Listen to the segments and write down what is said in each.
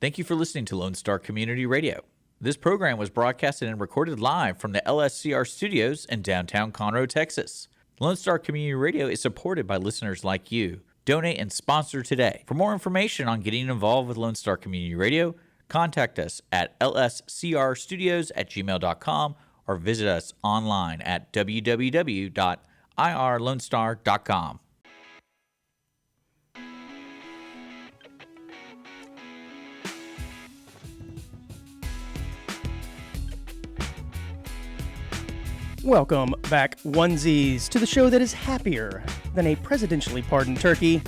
Thank you for listening to Lone Star Community Radio. This program was broadcasted and recorded live from the LSCR studios in downtown Conroe, Texas. Lone Star Community Radio is supported by listeners like you. Donate and sponsor today. For more information on getting involved with Lone Star Community Radio, contact us at lscrstudios@gmail.com or visit us online at www.irlonestar.com. Welcome back, onesies, to the show that is happier than a presidentially pardoned turkey.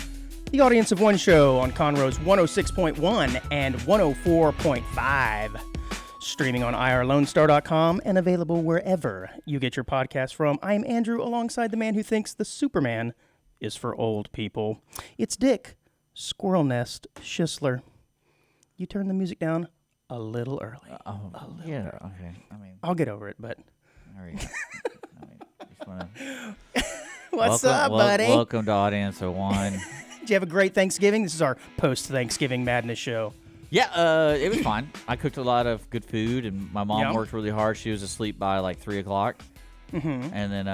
The audience of one show on Conroe's 106.1 and 104.5. Streaming on irlonestar.com and available wherever you get your podcasts from. I'm Andrew, alongside the man who thinks the Superman is for old people. It's Dick, Squirrel Nest Schisler. You turn the music down a little early. Okay. I'll get over it, but... All right. What's up, buddy? Welcome to Audience of One. Did you have a great Thanksgiving? This is our post-Thanksgiving madness show. Yeah, it was fun. I cooked a lot of good food, and my mom worked really hard. She was asleep by like 3 o'clock, and then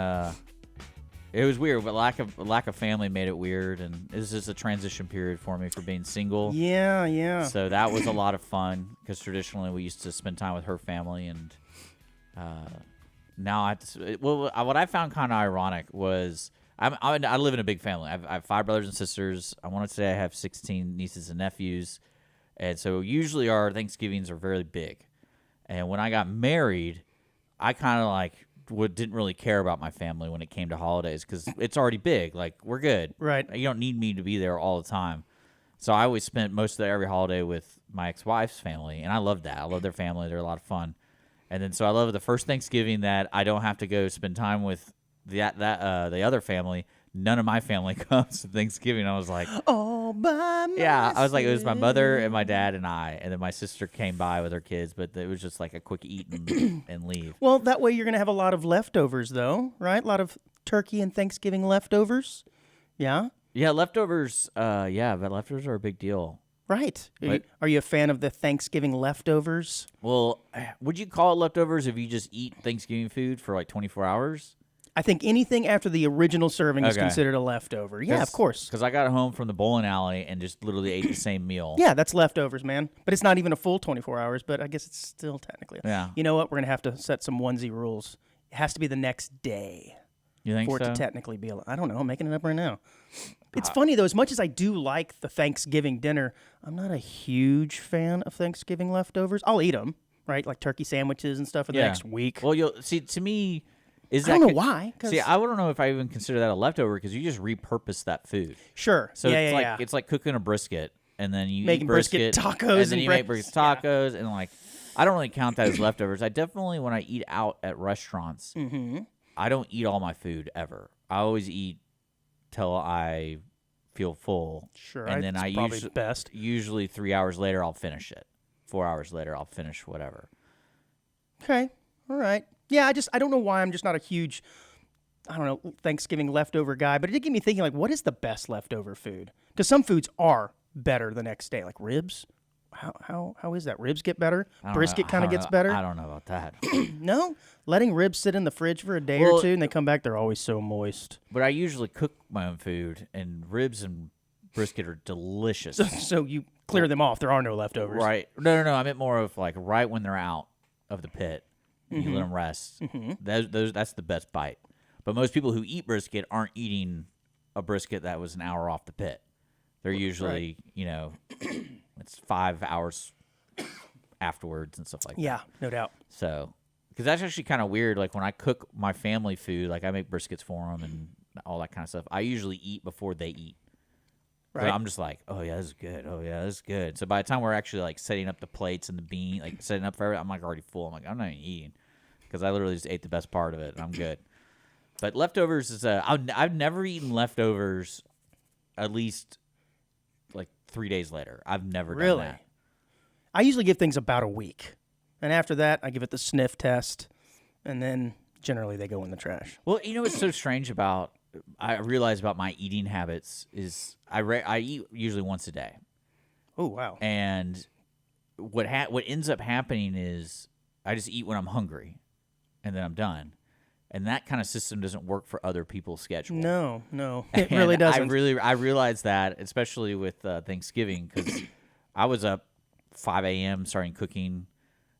it was weird. But lack of family made it weird, and this is a transition period for me for being single. Yeah. So that was a lot of fun because traditionally we used to spend time with her family, and now I have to. Well, what I found kind of ironic was I live in a big family. I have 5 brothers and sisters. I want to say I have 16 nieces and nephews. And so usually our Thanksgivings are very big. And when I got married, I kind of didn't really care about my family when it came to holidays because it's already big. Like, we're good. Right. You don't need me to be there all the time. So I always spent most of every holiday with my ex-wife's family, and I loved that. I love their family. They're a lot of fun. And then so I love the first Thanksgiving that I don't have to go spend time with the other family. None of my family comes to Thanksgiving. I was like, all by myself. Yeah, I was like, it was my mother and my dad and I, and then my sister came by with her kids, but it was just like a quick eat and leave. Well, that way you're going to have a lot of leftovers, though, right? A lot of turkey and Thanksgiving leftovers. Yeah? Yeah, leftovers, but leftovers are a big deal. Right. Are you a fan of the Thanksgiving leftovers? Well, would you call it leftovers if you just eat Thanksgiving food for like 24 hours? I think anything after the original serving is considered a leftover. Yeah, of course. Because I got home from the bowling alley and just literally ate the same meal. Yeah, that's leftovers, man. But it's not even a full 24 hours, but I guess it's still technically. Yeah. You know what? We're going to have to set some onesie rules. It has to be the next day. You think for so? it to technically be I don't know. I'm making it up right now. It's funny, though. As much as I do like the Thanksgiving dinner, I'm not a huge fan of Thanksgiving leftovers. I'll eat them, right? Like turkey sandwiches and stuff for the next week. Well, you'll see, to me... I don't know why. See, I don't know if I even consider that a leftover because you just repurpose that food. Sure. So it's like cooking a brisket, and then you making eat brisket tacos, and then you make brisket tacos, and like I don't really count that as leftovers. I definitely, when I eat out at restaurants, I don't eat all my food ever. I always eat till I feel full. Sure. And then usually 3 hours later I'll finish it. 4 hours later I'll finish whatever. Okay. All right. Yeah, I don't know why I'm just not a huge, Thanksgiving leftover guy, but it did get me thinking, like, what is the best leftover food? Because some foods are better the next day, like ribs. How is that? Ribs get better? Brisket kind of gets better? I don't know about that. No? Letting ribs sit in the fridge for a day or two, and they come back, they're always so moist. But I usually cook my own food, and ribs and brisket are delicious. So you clear them off. There are no leftovers. Right. No. I meant more of like right when they're out of the pit. You let them rest. That's the best bite. But most people who eat brisket aren't eating a brisket that was an hour off the pit. They're usually, it's 5 hours afterwards and stuff like that. Yeah, no doubt. So, because that's actually kind of weird. Like when I cook my family food, like I make briskets for them and all that kind of stuff, I usually eat before they eat. Right. So I'm just like, oh yeah, this is good. Oh yeah, this is good. So by the time we're actually like setting up the plates and the bean, like setting up for everything, I'm like already full. I'm like, I'm not even eating because I literally just ate the best part of it and I'm good. But leftovers is I've never eaten leftovers at least like 3 days later. I've never done that. I usually give things about a week. And after that, I give it the sniff test. And then generally they go in the trash. Well, you know what's so strange about I realize about my eating habits is I eat usually once a day. Oh, wow. And what ends up happening is I just eat when I'm hungry, and then I'm done. And that kind of system doesn't work for other people's schedule. No, it really doesn't. I realized that, especially with Thanksgiving, because I was up 5 a.m. starting cooking,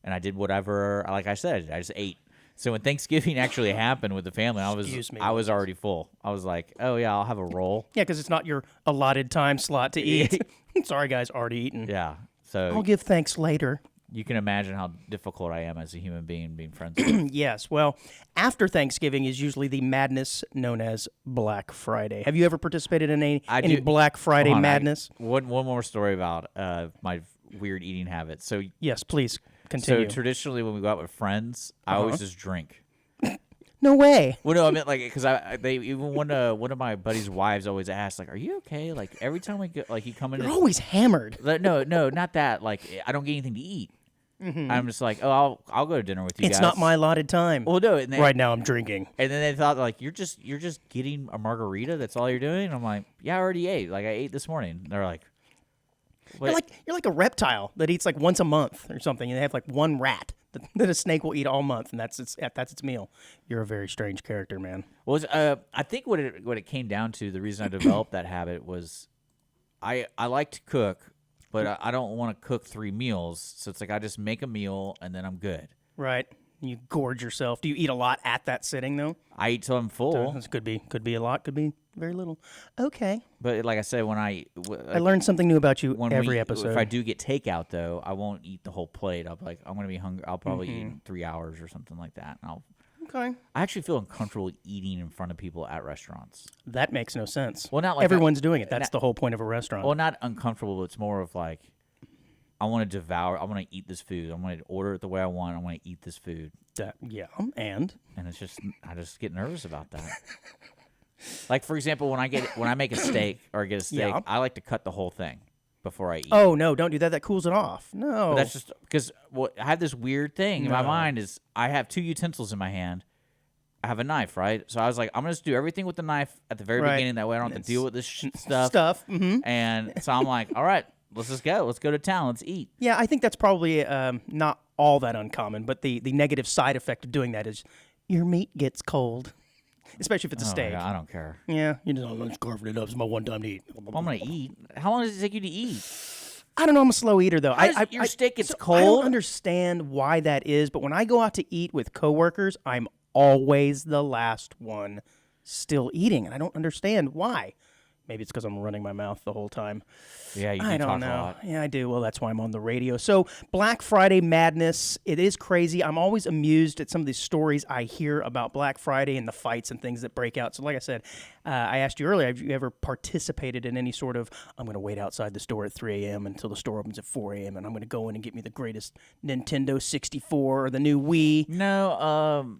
and I did whatever. Like I said, I just ate. So when Thanksgiving actually happened with the family, I was already full. I was like, oh yeah, I'll have a roll. Yeah, because it's not your allotted time slot to eat. Sorry, guys, already eaten. Yeah. So I'll give thanks later. You can imagine how difficult I am as a human being being friends with. Yes. Well, after Thanksgiving is usually the madness known as Black Friday. Have you ever participated in any Black Friday madness? One more story about my weird eating habits. So yes, please continue. So traditionally, when we go out with friends, I always just drink. No way. Well, no, I meant like because one of my buddy's wives always asks like, "Are you okay?" Like every time we go, like you come in, you're always hammered. No, not that. Like I don't get anything to eat. Mm-hmm. I'm just like, oh, I'll go to dinner with you guys. It's not my allotted time. Well, no. Right now, I'm drinking. And then they thought like you're just getting a margarita. That's all you're doing. And I'm like, yeah, I already ate. Like I ate this morning. They're like, what? You're like a reptile that eats like once a month or something, and they have like one rat that a snake will eat all month, and that's its meal. You're a very strange character, man. Well, I think what it came down to, the reason I developed that habit was, I like to cook. But I don't want to cook 3 meals, so it's like I just make a meal and then I'm good. Right. You gorge yourself. Do you eat a lot at that sitting though? I eat till I'm full. This could be a lot, could be very little. Okay. But like I said, when I learnn something new about you every episode. If I do get takeout though, I won't eat the whole plate. I'll be like, I'm gonna be hungry. I'll probably eat in 3 hours or something like that. And Okay. I actually feel uncomfortable eating in front of people at restaurants. That makes no sense. Well, not like everyone's doing it. That's the whole point of a restaurant. Well, not uncomfortable, but it's more of like, I want to devour. I want to eat this food. I want to order it the way I want. I want to eat this food. And it's just I just get nervous about that. Like for example, when I make a steak or get a steak, I like to cut the whole thing before I eat. Oh no, don't do that. That cools it off. No, but that's just because I have this weird thing in my mind is I have 2 utensils in my hand. I have a knife, right? So I was like, I'm gonna just do everything with the knife at the very beginning. That way I don't have to deal with this stuff. Mm-hmm. And so I'm like, all right, let's just go. Let's go to town. Let's eat. Yeah, I think that's probably not all that uncommon, but the negative side effect of doing that is your meat gets cold. Especially if it's a steak. Yeah, I don't care. Yeah, you just, I'm just carving it up. It's my one time to eat. I'm going to eat. How long does it take you to eat? I don't know. I'm a slow eater, though. Your steak gets cold? I don't understand why that is, but when I go out to eat with coworkers, I'm always the last one still eating, and I don't understand why. Maybe it's because I'm running my mouth the whole time. Yeah, you do talk a lot. Yeah, I do. Well, that's why I'm on the radio. So Black Friday madness, it is crazy. I'm always amused at some of these stories I hear about Black Friday and the fights and things that break out. So like I said, I asked you earlier, have you ever participated in any sort of, I'm going to wait outside the store at 3 a.m. until the store opens at 4 a.m. and I'm going to go in and get me the greatest Nintendo 64 or the new Wii? No,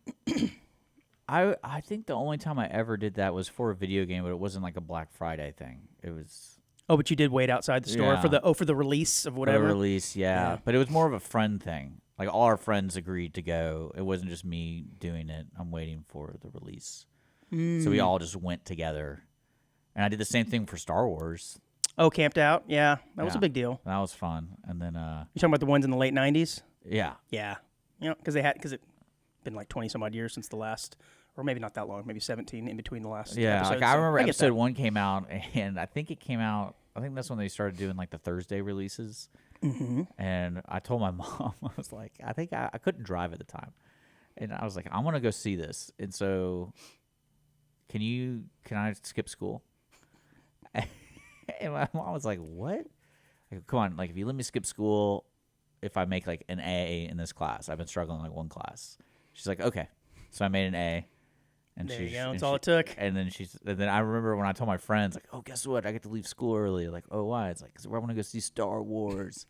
I think the only time I ever did that was for a video game, but it wasn't like a Black Friday thing. It was. Oh, but you did wait outside the store for the release of whatever. For the release, yeah. But it was more of a friend thing. Like all our friends agreed to go. It wasn't just me doing it. I'm waiting for the release. So we all just went together, and I did the same thing for Star Wars. Oh, camped out? Yeah, that was a big deal. That was fun. And then you talking about the ones in the late '90s? Yeah. Because it's been like 20 some odd years since the last. Or maybe not that long, maybe 17 in between the last episodes. Like I remember episode 1 came out, and I think that's when they started doing like the Thursday releases. Mm-hmm. And I told my mom, I was like, I think I couldn't drive at the time. And I was like, I want to go see this. And so can I skip school? And my mom was like, what? I go, come on, like if you let me skip school, if I make like an A in this class, I've been struggling like one class. She's like, okay. So I made an A. And there you go. That's all it took. And then I remember when I told my friends, like, oh, guess what? I get to leave school early. Like, oh, why? It's like, because I want to go see Star Wars.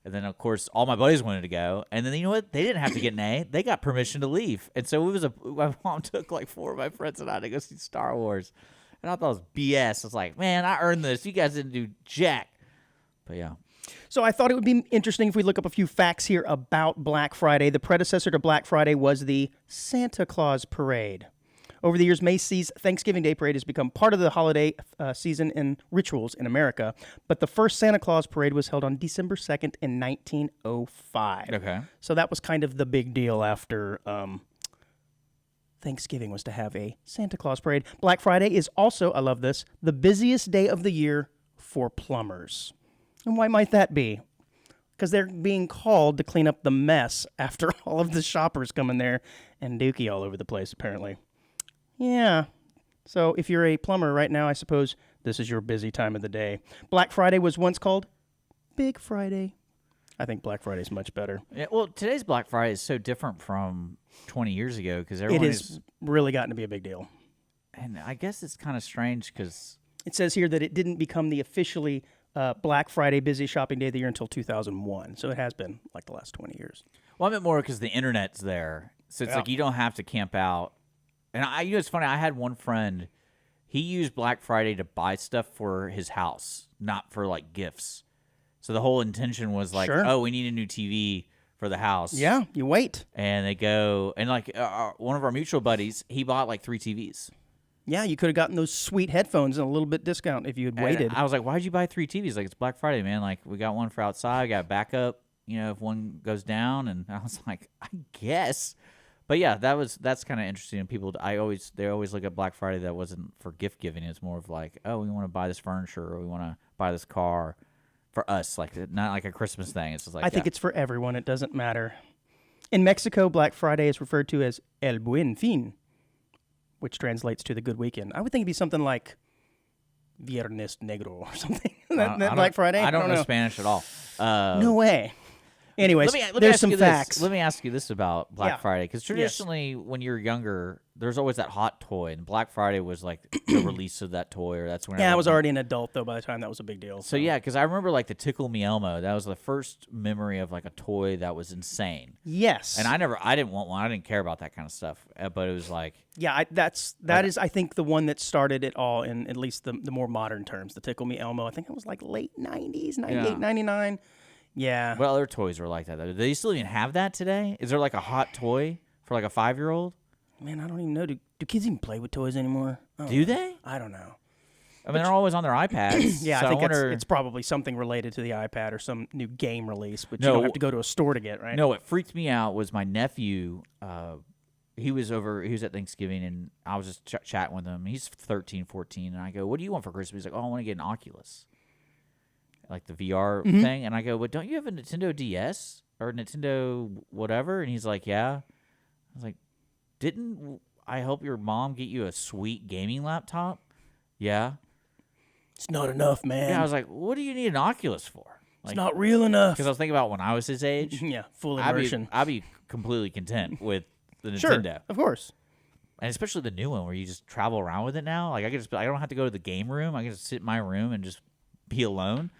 And then, of course, all my buddies wanted to go. And then, you know what? They didn't have to get an A. They got permission to leave. And so my mom took like 4 of my friends and I to go see Star Wars. And I thought it was BS. I was like, man, I earned this. You guys didn't do jack. But yeah. So I thought it would be interesting if we look up a few facts here about Black Friday. The predecessor to Black Friday was the Santa Claus Parade. Over the years, Macy's Thanksgiving Day Parade has become part of the holiday season and rituals in America. But the first Santa Claus Parade was held on December 2nd in 1905. Okay. So that was kind of the big deal after Thanksgiving was to have a Santa Claus Parade. Black Friday is also, I love this, the busiest day of the year for plumbers. And why might that be? Because they're being called to clean up the mess after all of the shoppers come in there and dookie all over the place, apparently. Yeah. So if you're a plumber right now, I suppose this is your busy time of the day. Black Friday was once called Big Friday. I think Black Friday is much better. Yeah, well, today's Black Friday is so different from 20 years ago because everyone It has really gotten to be a big deal. And I guess it's kind of strange because it says here that it didn't become the officially Black Friday busy shopping day of the year until 2001. So it has been like the last 20 years. Well, I meant more because the internet's there. So it's like you don't have to camp out. And it's funny. I had one friend, he used Black Friday to buy stuff for his house, not for like gifts. So the whole intention was like, oh, we need a new TV for the house. Yeah, you wait. And they go, and like one of our mutual buddies, he bought like 3 TVs. Yeah, you could have gotten those sweet headphones and a little bit discount if you had waited. And I was like, why'd you buy 3 TVs? Like, it's Black Friday, man. Like, we got one for outside. We got backup, if one goes down. And I was like, I guess. But yeah, that's kind of interesting. People, they always look at Black Friday. That wasn't for gift giving. It's more of like, oh, we want to buy this furniture or we want to buy this car for us. Like, not like a Christmas thing. It's just like, I think it's for everyone. It doesn't matter. In Mexico, Black Friday is referred to as El Buen Fin, which translates to the good weekend. I would think it'd be something like Viernes Negro or something. that Black Friday? I don't know Spanish at all. No way. Anyways, let me there's some facts. Let me ask you this about Black Friday. Because traditionally, when you're younger, there's always that hot toy. And Black Friday was like the release of that toy. Or that's when I was already an adult, though, by the time that was a big deal. So yeah, because I remember like the Tickle Me Elmo. That was the first memory of like a toy that was insane. Yes. And I didn't want one. I didn't care about that kind of stuff. But it was like... Yeah, that is, I think, the one that started it all in at least the more modern terms. The Tickle Me Elmo. I think it was like late 90s, 98, 99. Yeah. What other toys were like that? Do they still even have that today? Is there like a hot toy for like a 5-year-old? Man, I don't even know. Do kids even play with toys anymore? Do they? I don't know. I mean, they're always on their iPads. Yeah, so I think it's probably something related to the iPad or some new game release, which you don't have to go to a store to get, right? No, what freaked me out was my nephew. He was at Thanksgiving, and I was just chatting with him. He's 13, 14, and I go, what do you want for Christmas? He's like, oh, I want to get an Oculus. Like the VR thing, and I go, "But don't you have a Nintendo DS or Nintendo whatever?" And he's like, "Yeah." I was like, "Didn't I help your mom get you a sweet gaming laptop?" Yeah. It's not enough, man. Yeah, I was like, "What do you need an Oculus for?" Like, it's not real enough. Because I was thinking about when I was his age. Yeah, full immersion. I'd be completely content with the Nintendo. Sure, of course. And especially the new one where you just travel around with it now. Like I don't have to go to the game room. I can just sit in my room and just be alone.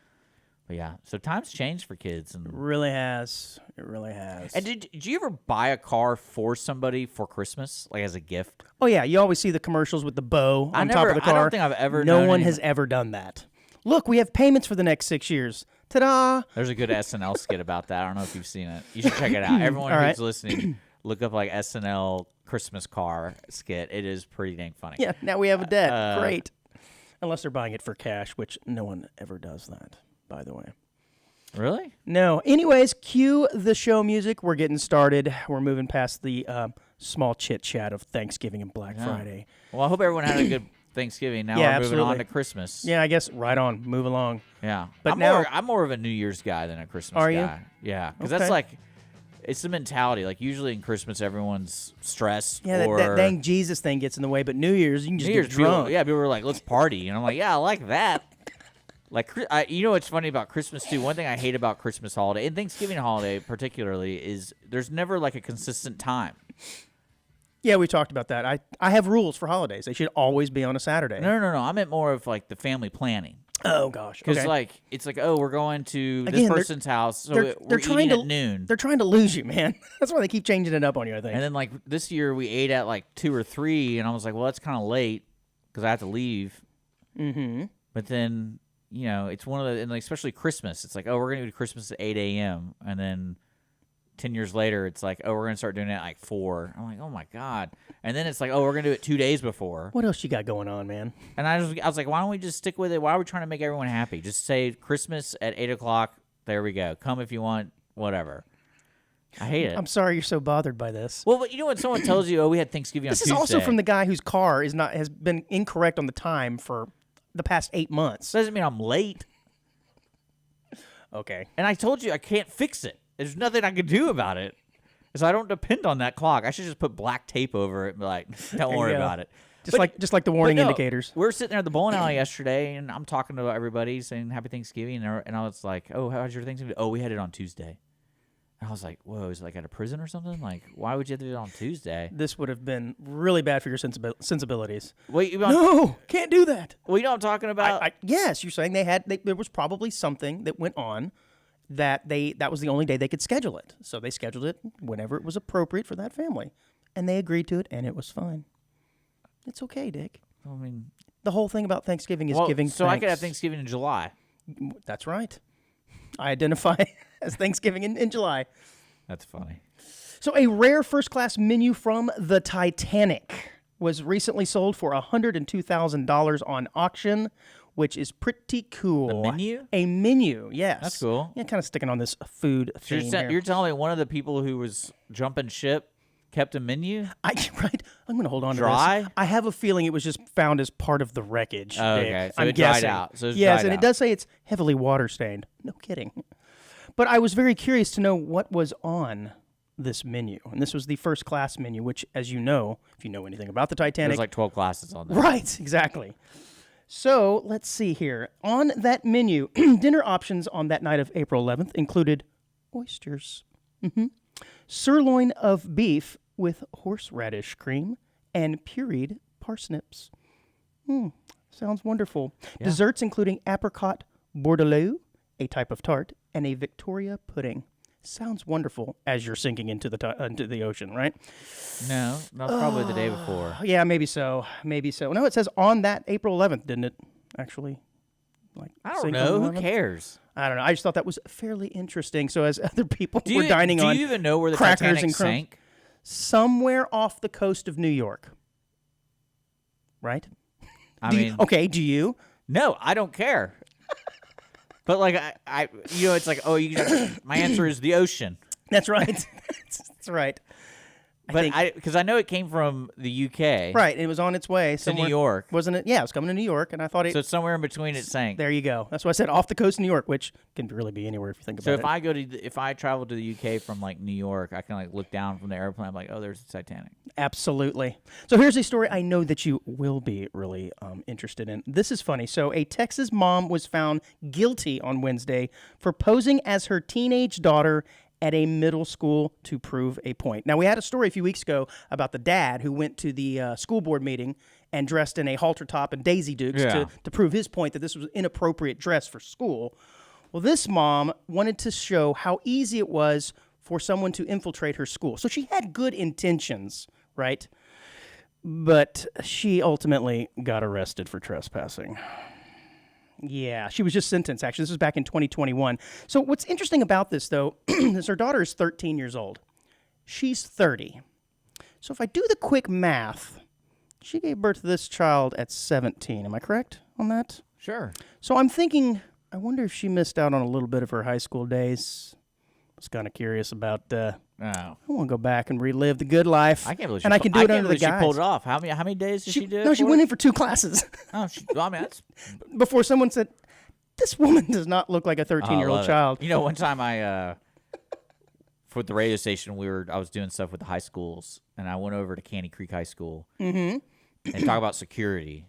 But yeah, so times changed for kids. And it really has. It really has. And did you ever buy a car for somebody for Christmas, like as a gift? Oh, yeah. You always see the commercials with the bow on top of the car. I don't think I've ever No one has ever done that. Look, we have payments for the next 6 years. Ta-da! There's a good SNL skit about that. I don't know if you've seen it. You should check it out. Everyone who's listening, look up like SNL Christmas car skit. It is pretty dang funny. Yeah, now we have a debt. Great. Unless they're buying it for cash, which no one ever does that, by the way. Really? No. Anyways, cue the show music. We're getting started. We're moving past the small chit-chat of Thanksgiving and Black Friday. Well, I hope everyone had a good Thanksgiving. Now we're moving on to Christmas. Yeah, I guess right on. Move along. Yeah. But I'm more of a New Year's guy than a Christmas guy. Are you? Yeah, because that's like, it's the mentality. Like usually in Christmas, everyone's stressed. Yeah, that dang Jesus thing gets in the way. But New Year's, you can just get drunk. People were like, let's party. And I'm like, yeah, I like that. Like, you know what's funny about Christmas, too? One thing I hate about Christmas holiday, and Thanksgiving holiday particularly, is there's never, like, a consistent time. Yeah, we talked about that. I have rules for holidays. They should always be on a Saturday. No. I meant more of, like, the family planning. Oh, gosh. Because, like, it's like, oh, we're going to this person's house, so we're eating at noon. They're trying to lose you, man. That's why they keep changing it up on you, I think. And then, like, this year we ate at, like, 2 or 3, and I was like, well, that's kind of late because I have to leave. Mm-hmm. But then... it's one of the, and like especially Christmas. It's like, oh, we're going to do Christmas at 8 a.m. and then 10 years later, it's like, oh, we're going to start doing it at like 4. I'm like, oh, my God. And then it's like, oh, we're going to do it 2 days before. What else you got going on, man? And I was like, why don't we just stick with it? Why are we trying to make everyone happy? Just say Christmas at 8 o'clock. There we go. Come if you want, whatever. I hate it. I'm sorry you're so bothered by this. Well, but you know when someone tells you, oh, we had Thanksgiving on Tuesday. This is also from the guy whose car has been incorrect on the time for the past 8 months. Doesn't mean I'm late. Okay. And I told you I can't fix it. There's nothing I can do about it. So I don't depend on that clock. I should just put black tape over it and be like, don't worry about it. Just like the warning indicators. We were sitting there at the bowling alley yesterday, and I'm talking to everybody saying Happy Thanksgiving, and I was like, oh, how's your Thanksgiving? Oh, we had it on Tuesday. And I was like, whoa, is it like at a prison or something? Like, why would you have to do it on Tuesday? This would have been really bad for your sensibilities. Wait, no, can't do that. Well, you know what I'm talking about? Yes, you're saying there was probably something that went on that was the only day they could schedule it. So they scheduled it whenever it was appropriate for that family. And they agreed to it, and it was fine. It's okay, Dick. I mean, the whole thing about Thanksgiving is giving thanks. So I could have Thanksgiving in July. That's right. I identify as Thanksgiving in July. That's funny. So a rare first-class menu from the Titanic was recently sold for $102,000 on auction, which is pretty cool. The menu? A menu, yes. That's cool. Yeah, kind of sticking on this food theme here. You're telling me one of the people who was jumping ship kept a menu? Right. I'm going to hold on Dry? to this. I have a feeling it was just found as part of the wreckage. Oh, okay. So I'm it guessing. dried out. So it's yes, dried and out. it does say it's heavily water-stained. No kidding. But I was very curious to know what was on this menu. And this was the first-class menu, which, as you know, if you know anything about the Titanic... There's like 12 classes on there. Right, exactly. So, let's see here. On that menu, dinner options on that night of April 11th included oysters, sirloin of beef with horseradish cream, and pureed parsnips. Sounds wonderful. Yeah. Desserts including apricot bordelot, a type of tart, and a Victoria pudding. Sounds wonderful as you're sinking into the ocean, right? No, probably the day before. Yeah, maybe so. No, it says on that April 11th, didn't it? Actually, I don't know. Who cares? I don't know. I just thought that was fairly interesting. So as other people were dining on, do you even know where the crackers Titanic and sank? Somewhere off the coast of New York, right? Okay. Do you? No, I don't care. But like I it's like, oh, my answer is the ocean. That's right. That's right. But because I know it came from the UK. Right. It was on its way to New York. Wasn't it? Yeah, it was coming to New York, and I thought So it's somewhere in between it sank. There you go. That's why I said off the coast of New York, which can really be anywhere if you think about it. So if I travel to the UK from like New York, I can like look down from the airplane. I'm like, oh, there's the Titanic. Absolutely. So here's a story I know that you will be really interested in. This is funny. So a Texas mom was found guilty on Wednesday for posing as her teenage daughter at a middle school to prove a point. Now, we had a story a few weeks ago about the dad who went to the school board meeting and dressed in a halter top and Daisy Dukes to prove his point that this was inappropriate dress for school. Well, this mom wanted to show how easy it was for someone to infiltrate her school. So she had good intentions, right? But she ultimately got arrested for trespassing. Yeah, she was just sentenced, actually. This was back in 2021. So what's interesting about this, though, is her daughter is 13 years old. She's 30. So if I do the quick math, she gave birth to this child at 17. Am I correct on that? Sure. So I'm thinking, I wonder if she missed out on a little bit of her high school days. I was kind of curious about, I want to go back and relive the good life. I can't believe I can do it under the guise. She pulled it off. How many days did she do it? No, she went in for 2 classes. That's... Before someone said, this woman does not look like a 13-year-old child. You know, one time for the radio station, I was doing stuff with the high schools, and I went over to Caney Creek High School and talk about security.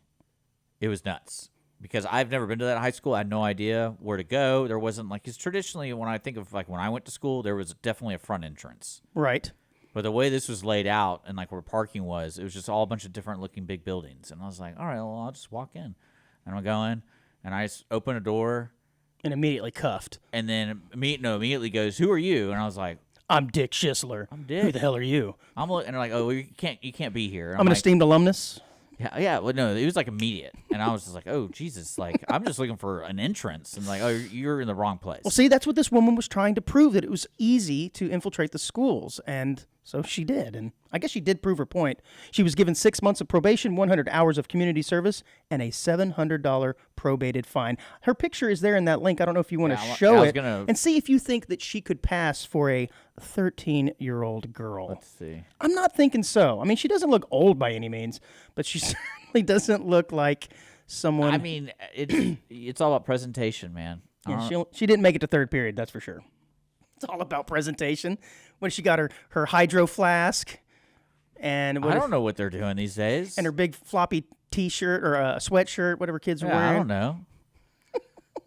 It was nuts. Because I've never been to that high school. I had no idea where to go. There wasn't because traditionally when I think of when I went to school, there was definitely a front entrance. Right. But the way this was laid out and where parking was, it was just all a bunch of different looking big buildings. And I was like, all right, well, I'll just walk in. And I go in and I just open a door. And immediately cuffed. And then immediately goes, who are you? And I was like, I'm Dick Schisler. I'm Dick. Who the hell are you? And they're like, oh, well, you can't be here. I'm an esteemed alumnus. Yeah. Well, no, it was like immediate, and I was just like, "Oh Jesus!" Like I'm just looking for an entrance, and like, "Oh, you're in the wrong place." Well, see, that's what this woman was trying to prove, that it was easy to infiltrate the schools, and so she did. And I guess she did prove her point. She was given 6 months of probation, 100 hours of community service, and a $700 probated fine. Her picture is there in that link. I don't know if you want to show it and see if you think that she could pass for a 13-year-old girl. Let's see. I'm not thinking so. I mean, she doesn't look old by any means, but she certainly doesn't look like someone. I mean, it's all about presentation, man. Yeah, she didn't make it to third period, that's for sure. It's all about presentation. When she got her hydro flask, and I don't know what they're doing these days. And her big floppy T-shirt or a sweatshirt, whatever kids are wearing. I don't know.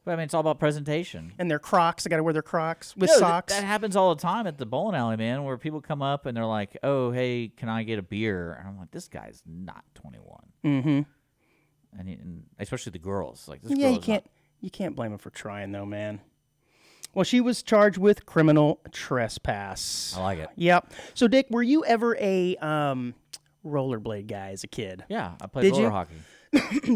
But I mean, it's all about presentation. And their Crocs. They got to wear their Crocs with socks. That happens all the time at the bowling alley, man, where people come up and they're like, "Oh, hey, can I get a beer?" And I'm like, "This guy's not 21." Mm-hmm. And especially the girls, like this. Yeah, you can't blame them for trying though, man. Well, she was charged with criminal trespass. I like it. Yep. So, Dick, were you ever a rollerblade guy as a kid? Yeah, I played roller hockey.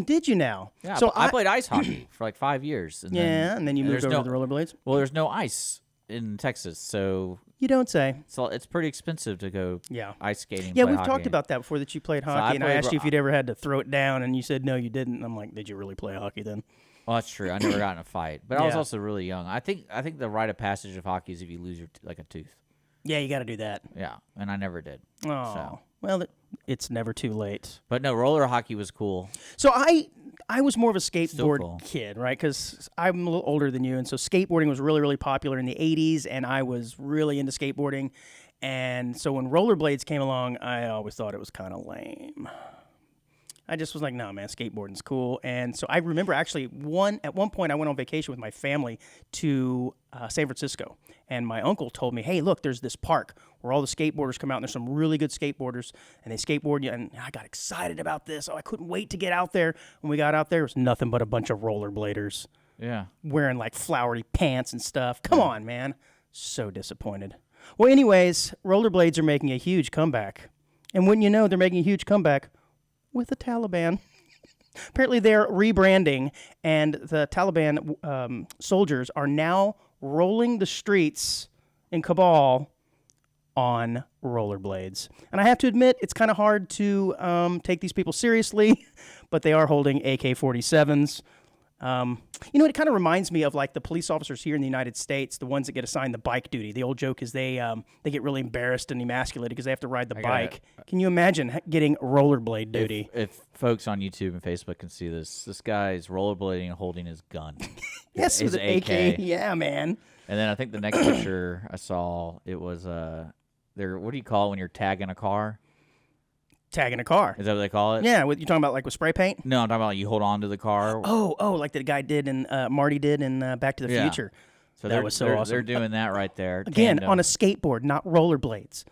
Did you now? Yeah, so I played ice hockey for like 5 years. And then you moved over to the rollerblades? Well, there's no ice in Texas, so... You don't say. So it's pretty expensive to go ice skating. Yeah, we've talked about that before, that you played hockey, and I asked you if you'd ever had to throw it down, and you said no, you didn't. And I'm like, did you really play hockey then? Well, that's true. I never got in a fight, but I was also really young. I think the rite of passage of hockey is if you lose a tooth. Yeah, you got to do that. Yeah, and I never did. Oh, so. Well, it's never too late. But no, roller hockey was cool. So I was more of a skateboard kid, right? Because I'm a little older than you, and so skateboarding was really, really popular in the 80s, and I was really into skateboarding. And so when rollerblades came along, I always thought it was kind of lame. I just was like, no, man, skateboarding's cool. And so I remember actually at one point I went on vacation with my family to San Francisco. And my uncle told me, hey, look, there's this park where all the skateboarders come out, and there's some really good skateboarders, and they skateboard. And I got excited about this. Oh, I couldn't wait to get out there. When we got out there, it was nothing but a bunch of rollerbladers. Yeah. Wearing like flowery pants and stuff. Come on, man. So disappointed. Well, anyways, rollerblades are making a huge comeback. And wouldn't you know, they're making a huge comeback with the Taliban. Apparently they're rebranding, and the Taliban soldiers are now rolling the streets in Kabul on rollerblades. And I have to admit, it's kind of hard to take these people seriously, but they are holding AK-47s. It kind of reminds me of like the police officers here in the United States, the ones that get assigned the bike duty. The old joke is they get really embarrassed and emasculated because they have to ride the bike. Can you imagine getting rollerblade duty? If folks on YouTube and Facebook can see this guy's rollerblading and holding his gun. Yes, his with an AK. Yeah, man. And then I think the next picture I saw, it was what do you call it when you're tagging a car? Tagging a car. Is that what they call it? Yeah, you talking about like with spray paint? No, I'm talking about you hold on to the car. Oh, like the guy did and Marty did in Back to the Future. So that was so awesome. They're doing that right there. Again, on a skateboard, not rollerblades.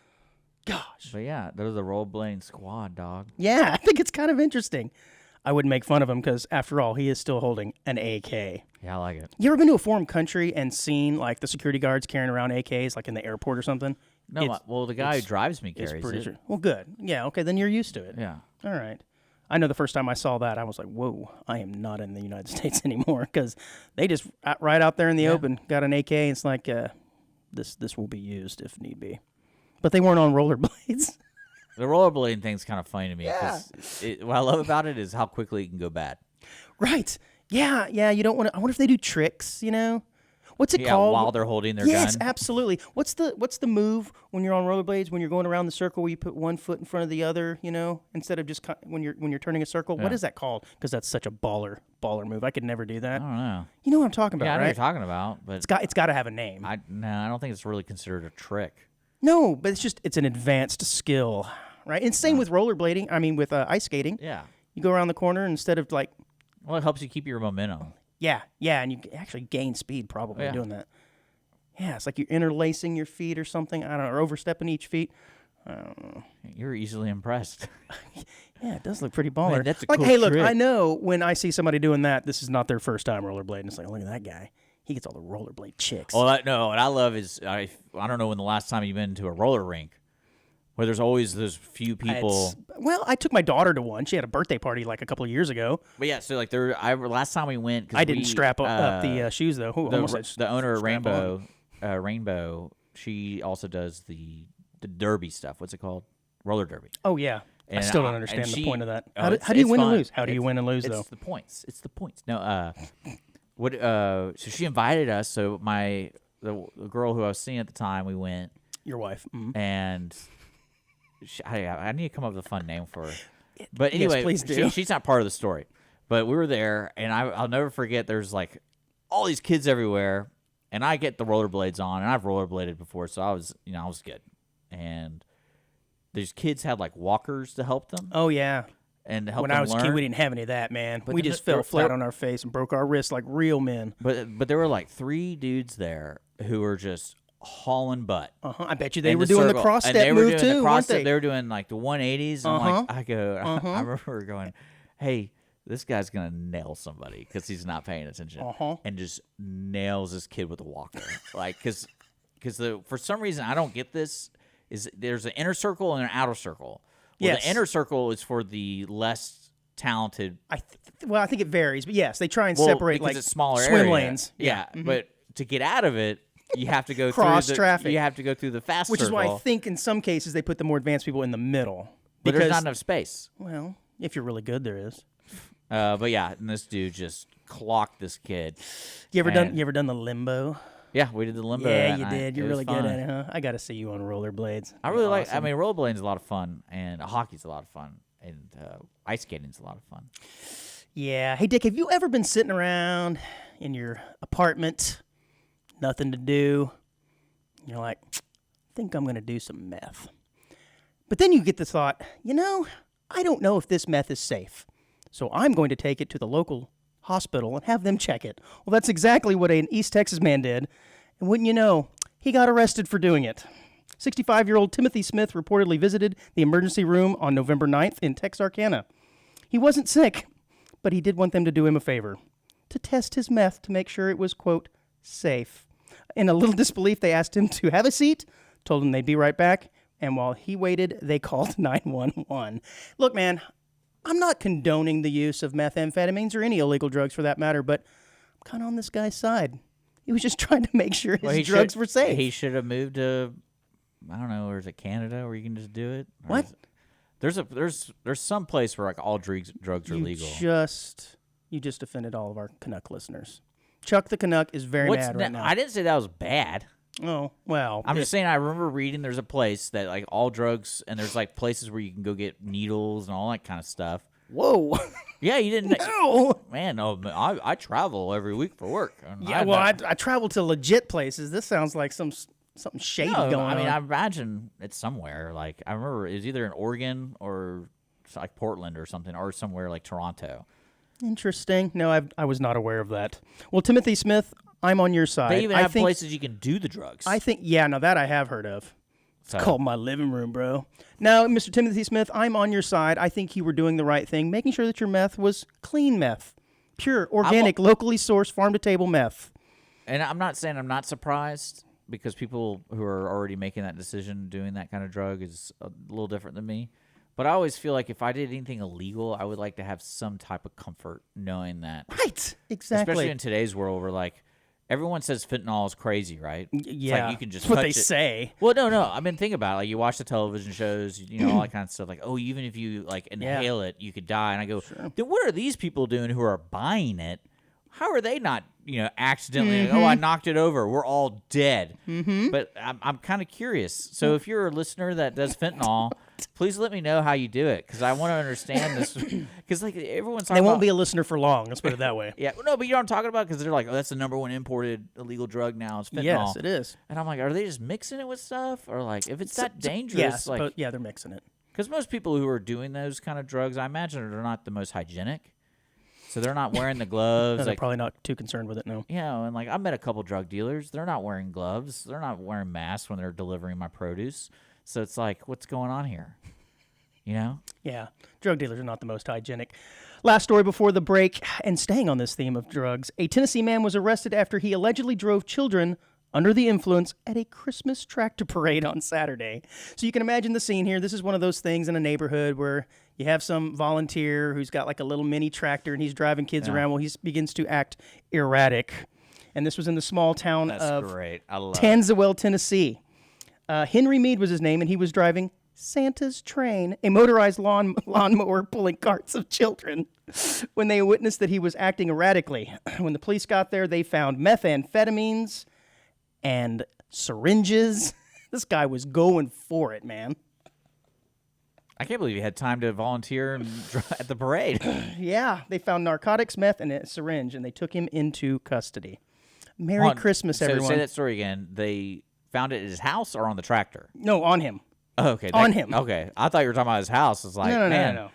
Gosh. But yeah, they're the rollerblading squad, dog. Yeah, I think it's kind of interesting. I wouldn't make fun of him because, after all, he is still holding an AK. Yeah, I like it. You ever been to a foreign country and seen like the security guards carrying around AKs like in the airport or something? No, well, the guy who drives me carries it. Well, good. Yeah, okay, then you're used to it. Yeah. All right. I know the first time I saw that, I was like, whoa, I am not in the United States anymore, because they just, right out there in the open, got an AK, and it's like, this will be used if need be. But they weren't on rollerblades. The rollerblading thing's kind of funny to me, because what I love about it is how quickly it can go bad. Right. Yeah, you don't want to, I wonder if they do tricks, What's it called? While they're holding their gun. Yes, absolutely. What's the move when you're on rollerblades, when you're going around the circle where you put one foot in front of the other, instead of just when you're turning a circle? Yeah. What is that called? Because that's such a baller move. I could never do that. I don't know. You know what I'm talking about, right? Yeah, I know right? what you're talking about, but it's got to have a name. I don't think it's really considered a trick. No, but it's an advanced skill, right? And same with rollerblading. I mean, with ice skating. Yeah. You go around the corner instead of like. Well, it helps you keep your momentum. Yeah, and you actually gain speed probably doing that. Yeah, it's like you're interlacing your feet or something. I don't know, or overstepping each feet. I don't know. You're easily impressed. Yeah, it does look pretty baller. Man, that's a like, cool hey, look, trick. I know when I see somebody doing that, this is not their first time rollerblading. It's like, look at that guy. He gets all the rollerblade chicks. Well, no, what I love is, I don't know when the last time you've been to a roller rink, where there's always those few people. Well, I took my daughter to one. She had a birthday party like a couple of years ago. But yeah, so like last time we went, I didn't strap up the shoes though. Ooh, the owner of Rainbow, she also does the derby stuff. What's it called? Roller derby. Oh yeah. And I still don't understand the point of that. How do you it's win fun. and lose? How do you win and lose though? It's the points. It's the points. No, so she invited us. So the girl who I was seeing at the time, we went. Your wife. Mm-hmm. And I need to come up with a fun name for her. But anyway, yes, please do. She's not part of the story. But we were there, and I'll never forget. There's like all these kids everywhere, and I get the rollerblades on, and I've rollerbladed before, so I was good. And these kids had like walkers to help them. Oh yeah. And help when them I was a learn. kid, we didn't have any of that, man. But we just fell flat on our face and broke our wrists like real men. But there were like 3 dudes there who were just hauling butt. I bet you they were doing the cross and step move too, weren't they? They were doing like the 180s. And I remember going, hey, this guy's going to nail somebody because he's not paying attention. And just nails this kid with a walker. Like, because for some reason, I don't get this, is there's an inner circle and an outer circle. Well, yes. The inner circle is for the less talented. I think it varies, but yes, they try and separate like it's smaller swim area. lanes. Yeah, but to get out of it, you have to go cross through traffic. You have to go through the fast which circle. is why I think in some cases they put the more advanced people in the middle. But there's not enough space. Well, if you're really good, there is. But yeah, and this dude just clocked this kid. You ever done the limbo? Yeah, we did the limbo. Yeah, that you night. did. You're It was really fun. good at it, huh? I got to see you on rollerblades. I really like. Awesome. I mean, rollerblading is a lot of fun, and hockey's a lot of fun, and ice skating's a lot of fun. Yeah. Hey, Dick, have you ever been sitting around in your apartment, nothing to do? You're like, I think I'm going to do some meth. But then you get the thought, I don't know if this meth is safe, so I'm going to take it to the local hospital and have them check it. Well, that's exactly what an East Texas man did. And wouldn't you know, he got arrested for doing it. 65-year-old Timothy Smith reportedly visited the emergency room on November 9th in Texarkana. He wasn't sick, but he did want them to do him a favor, to test his meth to make sure it was, quote, safe. In a little disbelief, they asked him to have a seat, told him they'd be right back, and while he waited, they called 911. Look, man, I'm not condoning the use of methamphetamines or any illegal drugs for that matter, but I'm kind of on this guy's side. He was just trying to make sure his drugs were safe. He should have moved to, I don't know, or is it Canada where you can just do it? Or what? There's some place where like all drugs are legal. You just offended all of our Canuck listeners. Chuck the Canuck is very mad right now. I didn't say that was bad. Oh, well. I'm just saying I remember reading there's a place that like all drugs, and there's like places where you can go get needles and all that kind of stuff. Whoa. Yeah, you didn't. No. Man, no, I travel every week for work. Yeah, I travel to legit places. This sounds like something shady going on. I mean, I imagine it's somewhere. Like, I remember it was either in Oregon or like Portland or something, or somewhere like Toronto. Interesting. No, I was not aware of that. Well, Timothy Smith, I'm on your side. They even have places you can do the drugs. I think, now that I have heard of. It's called my living room, bro. Now, Mr. Timothy Smith, I'm on your side. I think you were doing the right thing, making sure that your meth was clean meth, pure, organic, locally sourced, farm-to-table meth. And I'm not saying I'm not surprised, because people who are already making that decision, doing that kind of drug, is a little different than me. But I always feel like if I did anything illegal, I would like to have some type of comfort knowing that. Right, exactly. Especially in today's world where, like, everyone says fentanyl is crazy, right? Yeah. It's like you can just That's what touch they it. say. Well, no. I mean, think about it. Like, you watch the television shows, all that kind of stuff. Like, oh, even if you, like, inhale it, you could die. And I go, then what are these people doing who are buying it? How are they not, accidentally, like, oh, I knocked it over. We're all dead. But I'm kind of curious. So if you're a listener that does fentanyl, please let me know how you do it, because I want to understand this. Because like everyone's talking They won't about, be a listener for long. Let's put it that way. Yeah, no, but you know what I'm talking about, because they're like, oh, that's the #1 imported illegal drug now. It's fentanyl. Yes, it is. And I'm like, are they just mixing it with stuff, or like if it's that dangerous? Yes, like, yeah, they're mixing it. Because most people who are doing those kind of drugs, I imagine, are not the most hygienic. So they're not wearing the gloves. No, they're like, probably not too concerned with it, no. And like I met a couple drug dealers. They're not wearing gloves. They're not wearing masks when they're delivering my produce. So it's like, what's going on here? Yeah, drug dealers are not the most hygienic. Last story before the break, and staying on this theme of drugs, a Tennessee man was arrested after he allegedly drove children under the influence at a Christmas tractor parade on Saturday. So you can imagine the scene here. This is one of those things in a neighborhood where you have some volunteer who's got like a little mini tractor and he's driving kids around while he begins to act erratic. And this was in the small town of Tanzewell, Tennessee. Henry Mead was his name, and he was driving Santa's train, a motorized lawnmower pulling carts of children, when they witnessed that he was acting erratically. When the police got there, they found methamphetamines and syringes. This guy was going for it, man. I can't believe you had time to volunteer at the parade. Yeah, they found narcotics, meth, and a syringe, and they took him into custody. Merry Christmas, everyone. So say that story again. They found it at his house or on the tractor? No, on him. Oh, okay. On him. Okay. I thought you were talking about his house. It's like, no.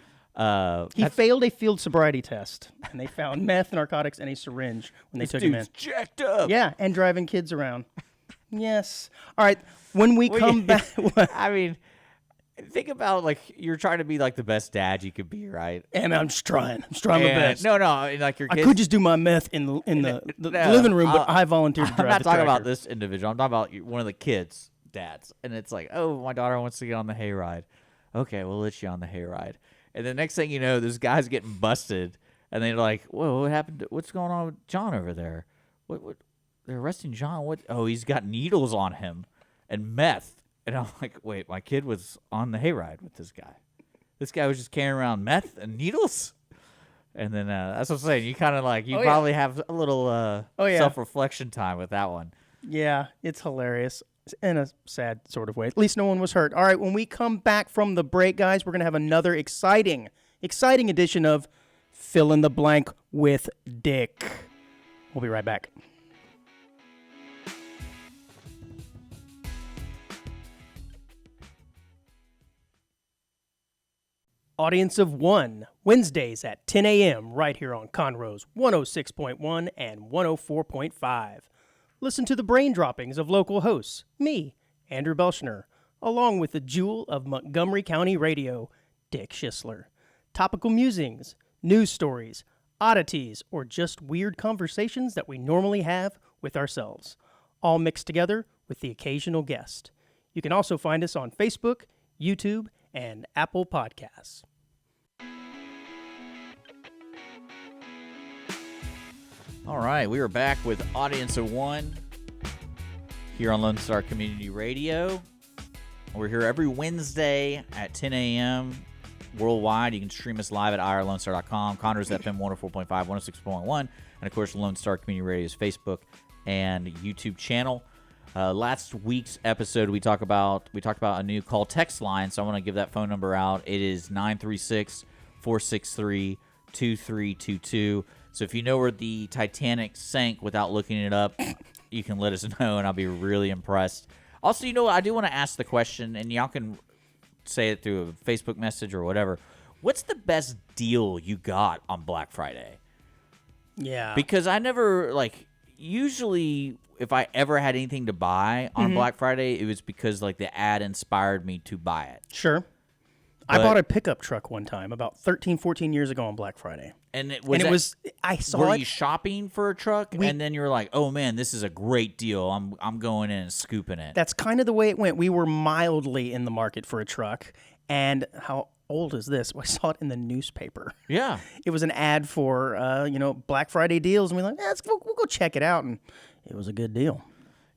He failed a field sobriety test, and they found meth, narcotics, and a syringe when they took him in. Jacked up. Yeah, and driving kids around. Yes. All right, when we come back... I mean... Think about, like, you're trying to be, like, the best dad you could be, right? And I'm just trying. I'm trying my best. No, like your kids... I could just do my meth in the living room, but I volunteered to drive I'm not the talking tractor. about this individual. I'm talking about one of the kids' dads. And it's like, oh, my daughter wants to get on the hayride. Okay, we'll let you on the hayride. And the next thing you know, this guy's getting busted. And they're like, whoa, what happened? What's going on with John over there? What? They're arresting John. What? Oh, he's got needles on him and meth. And I'm like, wait, my kid was on the hayride with this guy. This guy was just carrying around meth and needles. And then that's what I'm saying. You kind of like, you probably have a little self-reflection time with that one. Yeah, it's hilarious in a sad sort of way. At least no one was hurt. All right, when we come back from the break, guys, we're going to have another exciting edition of Fill in the Blank with Dick. We'll be right back. Audience of One, Wednesdays at 10 a.m. right here on Conroe's 106.1 and 104.5. Listen to the brain droppings of local hosts, me, Andrew Belshner, along with the jewel of Montgomery County radio, Dick Schisler. Topical musings, news stories, oddities, or just weird conversations that we normally have with ourselves, all mixed together with the occasional guest. You can also find us on Facebook, YouTube, and Apple Podcasts. All right, we are back with Audience of One here on Lone Star Community Radio. We're here every Wednesday at 10 a.m. worldwide. You can stream us live at irlonestar.com, Conroe's FM 104.5, 106.1, and of course Lone Star Community Radio's Facebook and YouTube channel. Last week's episode, we talked about a new call text line, so I want to give that phone number out. It is 936-463-2322. So if you know where the Titanic sank without looking it up, you can let us know, and I'll be really impressed. Also, you know what? I do want to ask the question, and y'all can say it through a Facebook message or whatever. What's the best deal you got on Black Friday? Yeah. Because I never, usually if I ever had anything to buy on Black Friday, it was because, the ad inspired me to buy it. Sure. I bought a pickup truck one time about 13, 14 years ago on Black Friday. I saw Were you shopping for a truck, and then you were like, oh, man, this is a great deal. I'm going in and scooping it. That's kind of the way it went. We were mildly in the market for a truck, and how old is this? I saw it in the newspaper. Yeah. It was an ad for, Black Friday deals, and we're like, we'll go check it out, and it was a good deal.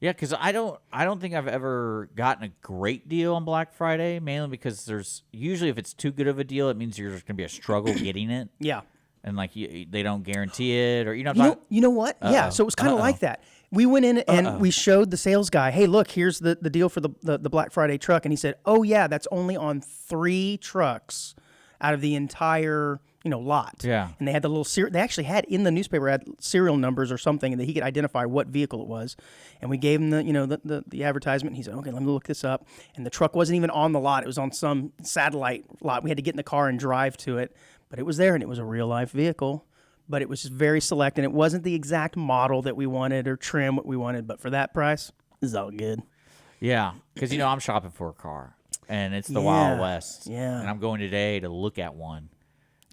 Yeah, because I don't think I've ever gotten a great deal on Black Friday, mainly because usually if it's too good of a deal, it means there's going to be a struggle getting it. Yeah. And they don't guarantee it, or you know what? Uh-oh. Yeah, so it was kind of like that. We went in and we showed the sales guy, hey, look, here's the deal for the Black Friday truck, and he said, oh yeah, that's only on 3 trucks out of the entire lot. Yeah. And they had the little they actually had in the newspaper had serial numbers or something, and that he could identify what vehicle it was. And we gave him the advertisement. And he said, okay, let me look this up. And the truck wasn't even on the lot; it was on some satellite lot. We had to get in the car and drive to it. But it was there, and it was a real-life vehicle. But it was just very select, and it wasn't the exact model that we wanted or trim what we wanted. But for that price, it's all good. Yeah, because, I'm shopping for a car, and it's the Wild West. Yeah. And I'm going today to look at one.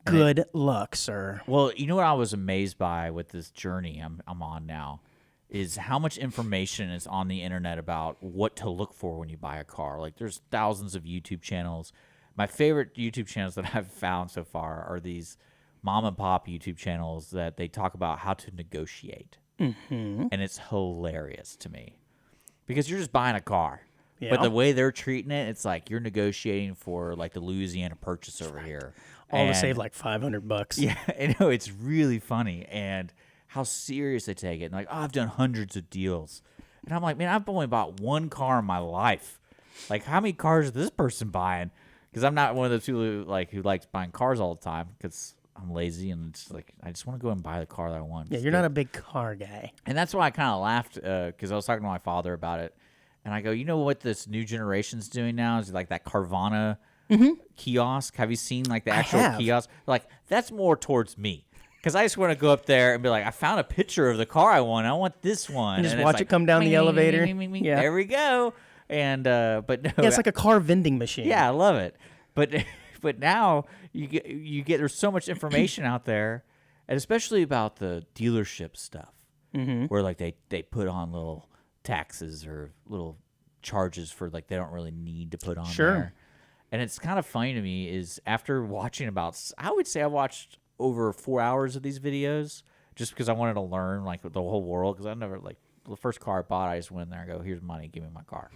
Good luck, sir. Well, you know what I was amazed by with this journey I'm on now is how much information is on the internet about what to look for when you buy a car. Like, there's thousands of YouTube channels. My favorite YouTube channels that I've found so far are these mom and pop YouTube channels that they talk about how to negotiate. Mm-hmm. And it's hilarious to me because you're just buying a car. Yeah. But the way they're treating it, it's like you're negotiating for like the Louisiana Purchase over here. All to save like $500. Yeah, I know. It's really funny. And how serious they take it. And like, oh, I've done hundreds of deals. And I'm like, man, I've only bought one car in my life. Like, how many cars is this person buying? Because I'm not one of those people who likes buying cars all the time because I'm lazy and it's like I just want to go and buy the car that I want. Yeah, you're not a big car guy. And that's why I kind of laughed because I was talking to my father about it. And I go, you know what this new generation's doing now is like that Carvana kiosk. Have you seen like the actual kiosk? Like, that's more towards me. Because I just want to go up there and be like, I found a picture of the car I want. I want this one. And just watch it come down the elevator. Yeah. There we go. And but no, yeah, it's like a car vending machine. Yeah, I love it. But now you get there's so much information out there, and especially about the dealership stuff, where like they put on little taxes or little charges for like they don't really need to put on there. And it's kind of funny to me is after watching I would say I watched over 4 hours of these videos just because I wanted to learn like the whole world because I never like the first car I bought I just went in there and go here's money give me my car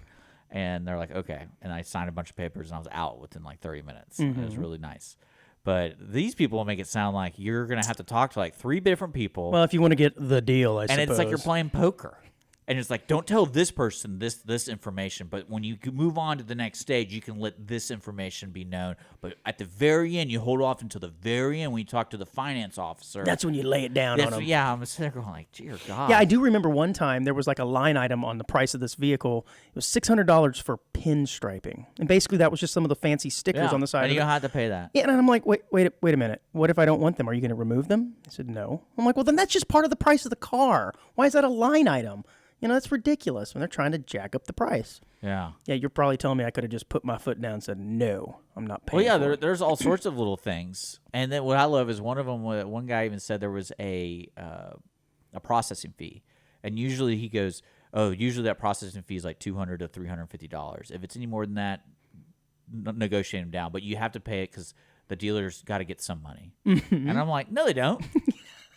and they're like okay and I signed a bunch of papers and I was out within like 30 minutes. It was really nice. But these people make it sound like you're going to have to talk to like 3 different people. Well, if you want to get the deal, I suppose. And it's like you're playing poker. And it's like, don't tell this person this information, but when you move on to the next stage, you can let this information be known. But at the very end, you hold off until the very end when you talk to the finance officer. That's when you lay it down on them. Yeah, I'm sitting there going like, dear God. Yeah, I do remember one time there was like a line item on the price of this vehicle. It was $600 for pinstriping. And basically that was just some of the fancy stickers on the side. And you don't have to pay that. Yeah, and I'm like, wait a minute. What if I don't want them? Are you going to remove them? I said, no. I'm like, well, then that's just part of the price of the car. Why is that a line item? You know, that's ridiculous when they're trying to jack up the price. Yeah. Yeah, you're probably telling me I could have just put my foot down and said, no, I'm not paying Well, yeah, for it. there's all sorts of little things. And then what I love is one of them, one guy even said there was a processing fee. And usually he goes, usually that processing fee is like $200 to $350. If it's any more than that, negotiate them down. But you have to pay it because the dealer's got to get some money. And I'm like, no, they don't. They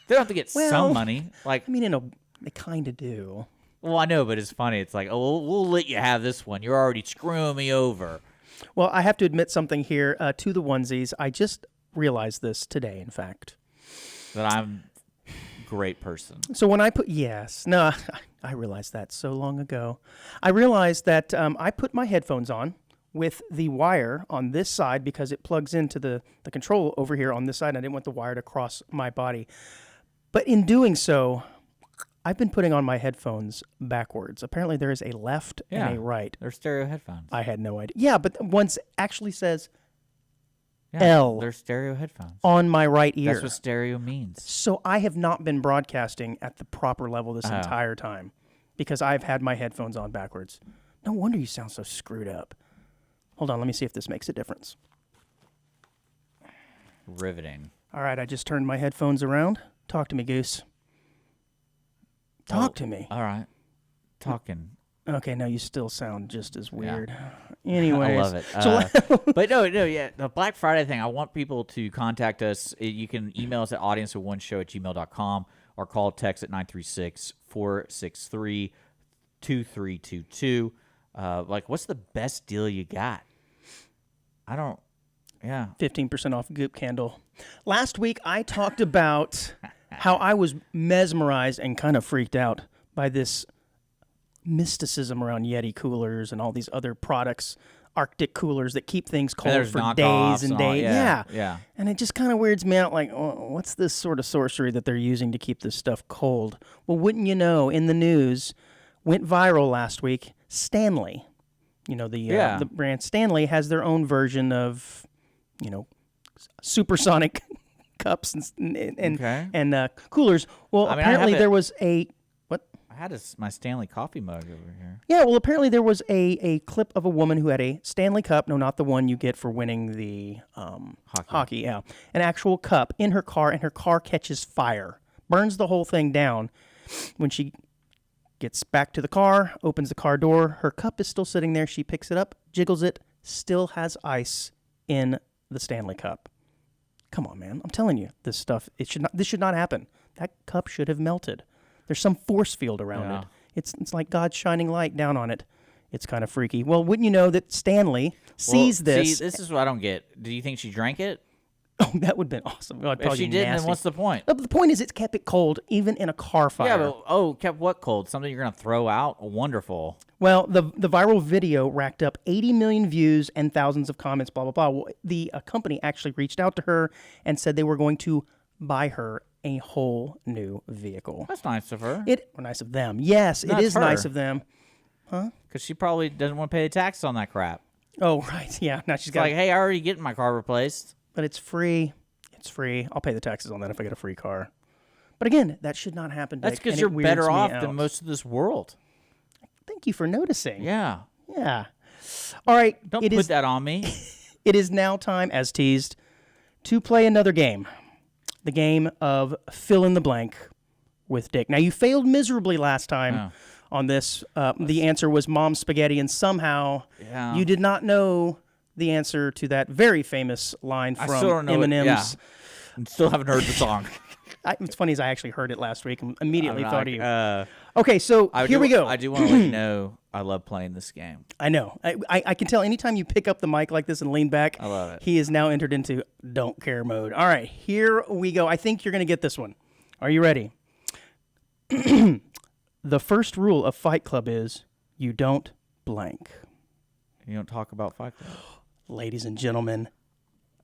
don't have to get some money. Like, I mean, they kind of do. Well, I know, but it's funny. It's like, oh, we'll let you have this one. You're already screwing me over. Well, I have to admit something here to the onesies. I just realized this today, in fact. That I'm a great person. So when I I realized that so long ago. I realized that I put my headphones on with the wire on this side because it plugs into the control over here on this side, and I didn't want the wire to cross my body. But in doing so, I've been putting on my headphones backwards. Apparently there is a left and a right. They're stereo headphones. I had no idea. Yeah, but one actually says L. They're stereo headphones. On my right ear. That's what stereo means. So I have not been broadcasting at the proper level this entire time because I've had my headphones on backwards. No wonder you sound so screwed up. Hold on, let me see if this makes a difference. Riveting. All right, I just turned my headphones around. Talk to me, Goose. Talk to me. All right. Talking. Okay, now you still sound just as weird. Yeah. Anyways. I love it. But no, yeah, the Black Friday thing, I want people to contact us. You can email us at audienceofoneshow@gmail.com or call text at 936-463-2322. Like, what's the best deal you got? 15% off Goop Candle. Last week, I talked about how I was mesmerized and kind of freaked out by this mysticism around Yeti coolers and all these other products, Arctic coolers that keep things cold for days and days. Yeah. And it just kind of weirds me out, like, what's this sort of sorcery that they're using to keep this stuff cold? Well, wouldn't you know, in the news, went viral last week, Stanley. You know, the brand Stanley has their own version of, supersonic cups and coolers. Well, apparently there was what? I had my Stanley coffee mug over here. Yeah, well, apparently there was a clip of a woman who had a Stanley cup. No, not the one you get for winning the hockey. Yeah, an actual cup in her car, and her car catches fire, burns the whole thing down when she Gets back to the car, opens the car door. Her cup is still sitting there. She picks it up, jiggles it, still has ice in the Stanley Cup. Come on, man. I'm telling you, this should not happen. That cup should have melted. There's some force field around it. It's like God's shining light down on it. It's kind of freaky. Well, wouldn't you know that Stanley sees this? See, this is what I don't get. Do you think she drank it? Oh, that would have been awesome. God, if she didn't, then what's the point? No, the point is it kept it cold, even in a car fire. Yeah, but, kept what cold? Something you're going to throw out? Wonderful. Well, the viral video racked up 80 million views and thousands of comments, blah, blah, blah. Well, the company actually reached out to her and said they were going to buy her a whole new vehicle. That's nice of her. Nice of them. Yes, it is nice of them. Huh? Because she probably doesn't want to pay the taxes on that crap. Oh, right. Yeah. Now she's got like, hey, I already getting my car replaced. But it's free. It's free. I'll pay the taxes on that if I get a free car. But again, that should not happen, Dick. That's because you're better off than most of this world. Thank you for noticing. Yeah. Yeah. All right. Don't put that on me. It is now time, as teased, to play another game. The game of fill in the blank with Dick. Now, you failed miserably last time on this. The answer was mom's spaghetti, and somehow you did not know the answer to that very famous line from Eminem's. Yeah. I still haven't heard the song. It's funny as I actually heard it last week and immediately thought of you. Okay, so here we go. I do want to let you know I love playing this game. I know. I can tell anytime you pick up the mic like this and lean back, I love it. He is now entered into don't care mode. All right, here we go. I think you're going to get this one. Are you ready? The first rule of Fight Club is you don't blank. You don't talk about Fight Club. Ladies and gentlemen,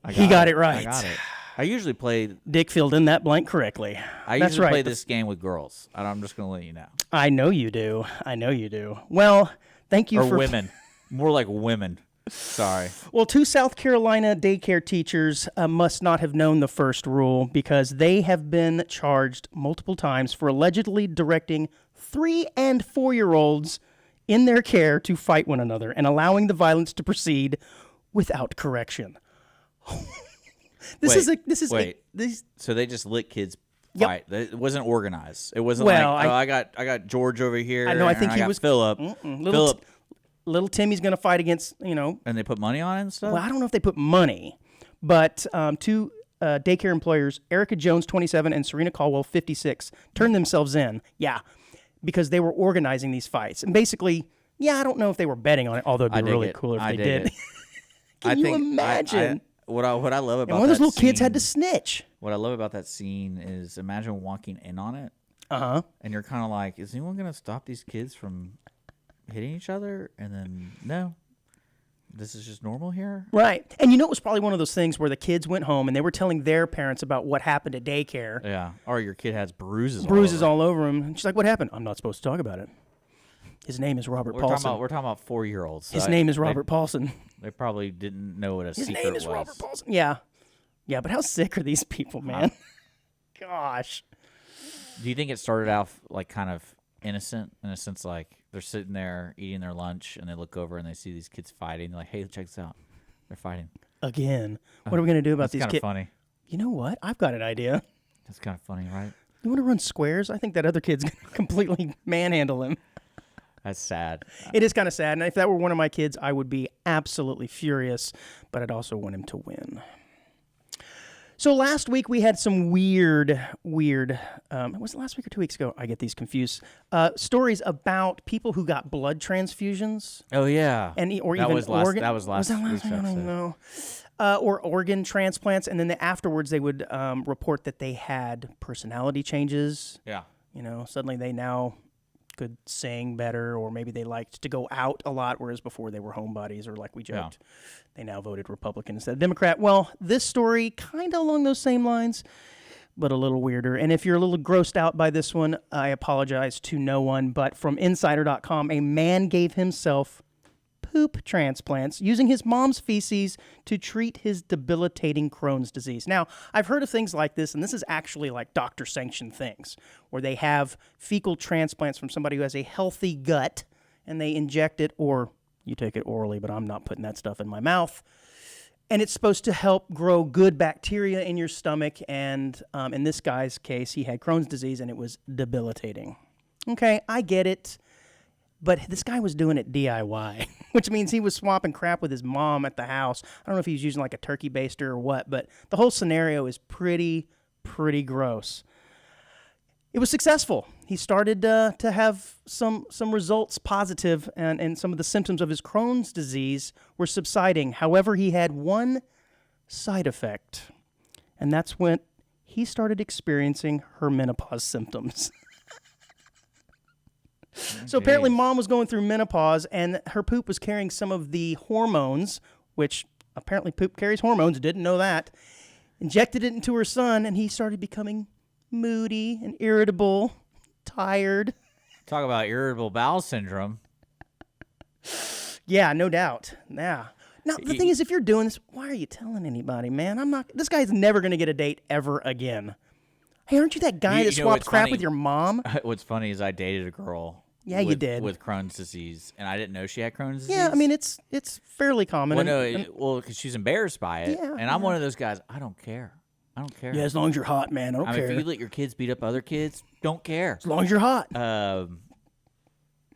he got it right. I got it. I usually play... Dick filled in that blank correctly. I usually play this game with girls. I'm just going to let you know. I know you do. I know you do. Well, thank you for... Or women. More like women. Sorry. Well, 2 South Carolina daycare teachers must not have known the first rule because they have been charged multiple times for allegedly directing 3- and 4-year-olds in their care to fight one another and allowing the violence to proceed without correction. So they just let kids fight. Yep. It wasn't organized. It wasn't I got George over here. I know. I think he was Philip. Little Timmy's going to fight against And they put money on it and stuff. Well, I don't know if they put money, but 2 daycare employers, Erica Jones, 27, and Serena Caldwell, 56, turned themselves in. Yeah, because they were organizing these fights, and basically, I don't know if they were betting on it. Although it'd be really cool if they did. Can you imagine? What I love about one of those little kids had to snitch. What I love about that scene is imagine walking in on it. And you're kind of like, is anyone going to stop these kids from hitting each other? And then, no. This is just normal here? Right. And it was probably one of those things where the kids went home and they were telling their parents about what happened at daycare. Yeah. Or your kid has bruises all over him. And she's like, what happened? I'm not supposed to talk about it. His name is Robert Paulson. We're talking about 4-year-olds. His name is Robert Paulson. They probably didn't know what a secret was. His name is Robert Paulson. Yeah. Yeah, but how sick are these people, man? Gosh. Do you think it started out like kind of innocent in a sense, like they're sitting there eating their lunch and they look over and they see these kids fighting? They're like, hey, check this out. They're fighting. Again. What are we going to do about these kids? That's kind of funny. You know what? I've got an idea. That's kind of funny, right? You want to run squares? I think that other kid's going to completely manhandle him. That's sad. It is kind of sad. And if that were one of my kids, I would be absolutely furious. But I'd also want him to win. So last week we had some weird, was it last week or 2 weeks ago? I get these confused. Stories about people who got blood transfusions. Oh, yeah. Or even organ. That was last week. I don't know. Or organ transplants. And then afterwards they would report that they had personality changes. Yeah. Suddenly they now could sing better, or maybe they liked to go out a lot, whereas before they were homebodies, or like we joked, they now voted Republican instead of Democrat. Well, this story kind of along those same lines, but a little weirder. And if you're a little grossed out by this one, I apologize to no one, but from Insider.com, a man gave himself poop transplants using his mom's feces to treat his debilitating Crohn's disease. Now, I've heard of things like this, and this is actually like doctor-sanctioned things, where they have fecal transplants from somebody who has a healthy gut, and they inject it, or you take it orally, but I'm not putting that stuff in my mouth. And it's supposed to help grow good bacteria in your stomach, and in this guy's case, he had Crohn's disease, and it was debilitating. Okay, I get it. But this guy was doing it DIY, which means he was swapping crap with his mom at the house. I don't know if he was using like a turkey baster or what, but the whole scenario is pretty gross. It was successful. He started to have some results positive, and some of the symptoms of his Crohn's disease were subsiding. However, he had one side effect, and that's when he started experiencing her menopause symptoms. So apparently mom was going through menopause, and her poop was carrying some of the hormones, which apparently poop carries hormones, didn't know that, injected it into her son, and he started becoming moody and irritable, tired. Talk about irritable bowel syndrome. Yeah, no doubt. Yeah. Now, the thing is, if you're doing this, why are you telling anybody, man? This guy's never going to get a date ever again. Hey, aren't you that guy that swapped crap with your mom? What's funny is I dated a girl. Yeah, you did. With Crohn's disease, and I didn't know she had Crohn's disease. Yeah, I mean, it's fairly common. Well, because she's embarrassed by it. Yeah, and I'm one of those guys, I don't care. Yeah, as long as you're hot, man, I don't care. If you let your kids beat up other kids, don't care. As long as you're hot.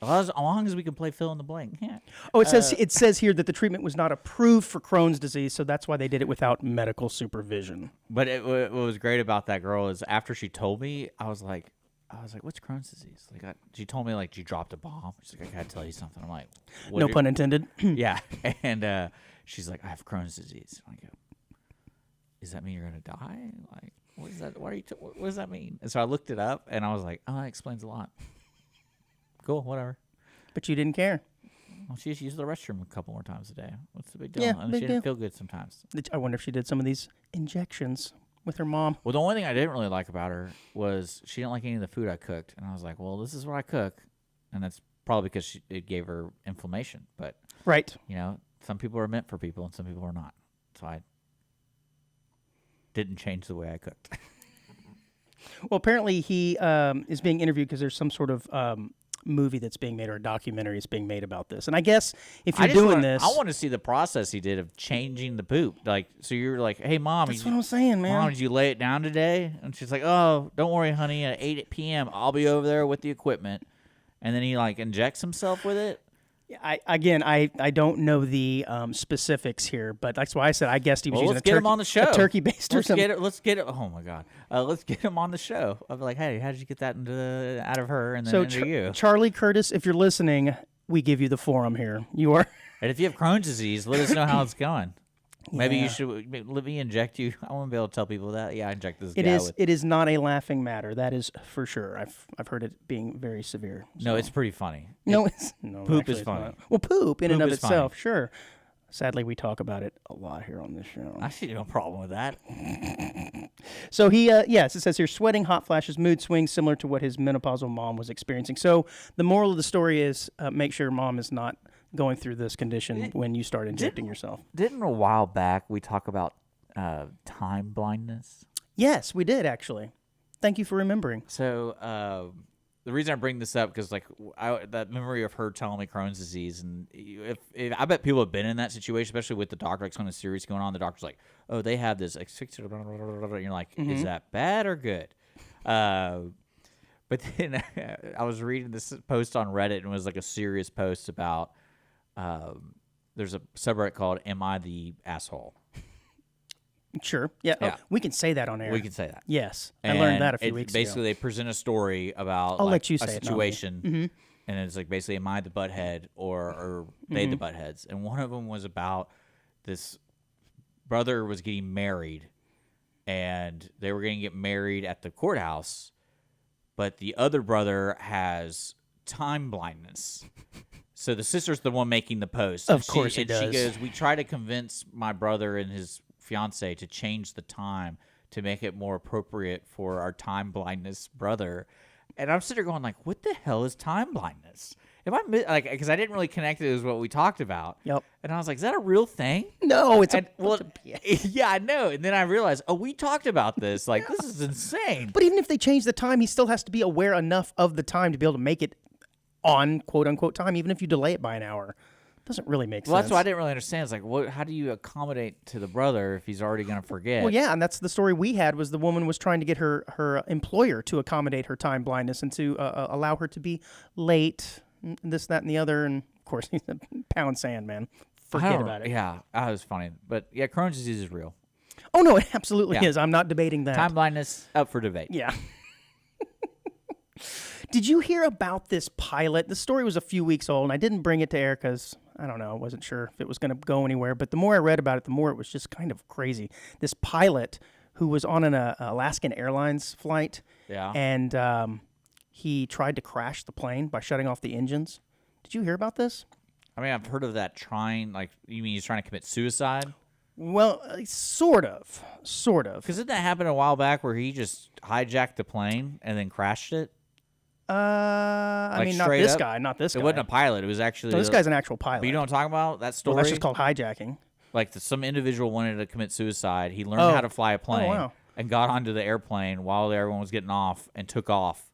As long as we can play fill in the blank. Yeah. Oh, it says here that the treatment was not approved for Crohn's disease, so that's why they did it without medical supervision. But what was great about that girl is after she told me, I was like, what's Crohn's disease? Like, she told me, like, she dropped a bomb. She's like, I gotta tell you something. I'm like, no pun intended. Yeah. And she's like, I have Crohn's disease. I go, does that mean you're gonna die? Like, what is that? What does that mean? And so I looked it up, and I was like, oh, that explains a lot. Cool, whatever. But you didn't care. Well, she just used the restroom a couple more times a day. What's the big deal? Yeah, she didn't feel good sometimes. I wonder if she did some of these injections with her mom. Well, the only thing I didn't really like about her was she didn't like any of the food I cooked. And I was like, well, this is what I cook. And that's probably because it gave her inflammation. But, right. Some people are meant for people and some people are not. So I didn't change the way I cooked. Well, apparently he is being interviewed because there's some sort of movie that's being made, or a documentary is being made about this. And I guess if you're doing this, I want to see the process he did of changing the poop. Like, so you're like, hey, mom, that's what I'm saying, man. Mom, did you lay it down today? And she's like, oh, don't worry, honey. At 8 p.m., I'll be over there with the equipment. And then he like injects himself with it. I don't know the specifics here, but that's why I said I guessed he was using let's get him on the show. A turkey baster. Let's get it. Oh my God, let's get him on the show. I'll be like, hey, how did you get that out of her and then into you? Charlie Curtis, if you're listening, we give you the forum here. You are. And if you have Crohn's disease, let us know how it's going. Maybe you should let me inject you. I want to be able to tell people that. Yeah, I inject this guy. It is not a laughing matter. That is for sure. I've heard it being very severe. So. No, it's pretty funny. Poop is funny. Well, poop in and of itself, sure. Sadly, we talk about it a lot here on this show. I see no problem with that. So he, yes, it says here, sweating, hot flashes, mood swings, similar to what his menopausal mom was experiencing. So the moral of the story is make sure mom is not going through this condition when you start injecting yourself. Didn't a while back we talk about time blindness? Yes, we did, actually. Thank you for remembering. So the reason I bring this up, because like that memory of her telling me Crohn's disease, and if I bet people have been in that situation, especially with the doctor, like something serious going on. The doctor's like, "Oh, they have this," and you're like, "Is that bad or good?" But then I was reading this post on Reddit, and it was like a serious post about. There's a subreddit called "Am I the Asshole?" Sure. Yeah. Oh, we can say that on air. We can say that. Yes. I learned that a few weeks ago. Basically, they present a story about a situation, and it's like basically, am I the butthead or they the buttheads? And one of them was about this brother was getting married, and they were going to get married at the courthouse, but the other brother has time blindness. So the sister's the one making the post. Of course she does. She goes, we try to convince my brother and his fiance to change the time to make it more appropriate for our time blindness brother. And I'm sitting there going like, what the hell is time blindness? Because I didn't really connect it as what we talked about. Yep. And I was like, is that a real thing? No, it's yeah, I know. And then I realized, we talked about this. Like, this is insane. But even if they change the time, he still has to be aware enough of the time to be able to make it on quote unquote time, even if you delay it by an hour. Doesn't really make sense. Well, that's what I didn't really understand. It's like, how do you accommodate to the brother if he's already going to forget? Well, yeah, and that's the story we had, was the woman was trying to get her employer to accommodate her time blindness and to allow her to be late, and this, that, and the other. And, of course, he's a pound sand, man. Forget about it. Yeah, that was funny. But, yeah, Crohn's disease is real. Oh, no, it absolutely is. I'm not debating that. Time blindness, up for debate. Yeah. Did you hear about this pilot? The story was a few weeks old, and I didn't bring it to air because, I don't know, I wasn't sure if it was going to go anywhere. But the more I read about it, the more it was just kind of crazy. This pilot who was on an Alaskan Airlines flight, and he tried to crash the plane by shutting off the engines. Did you hear about this? I mean, I've heard of that you mean he's trying to commit suicide? Well, sort of. Because didn't that happen a while back where he just hijacked the plane and then crashed it? I mean, not this guy. It wasn't a pilot. It was actually... No, this guy's an actual pilot. But you know what I'm talking about? That story? Well, that's just called hijacking. Like some individual wanted to commit suicide. He learned how to fly a plane and got onto the airplane while everyone was getting off and took off.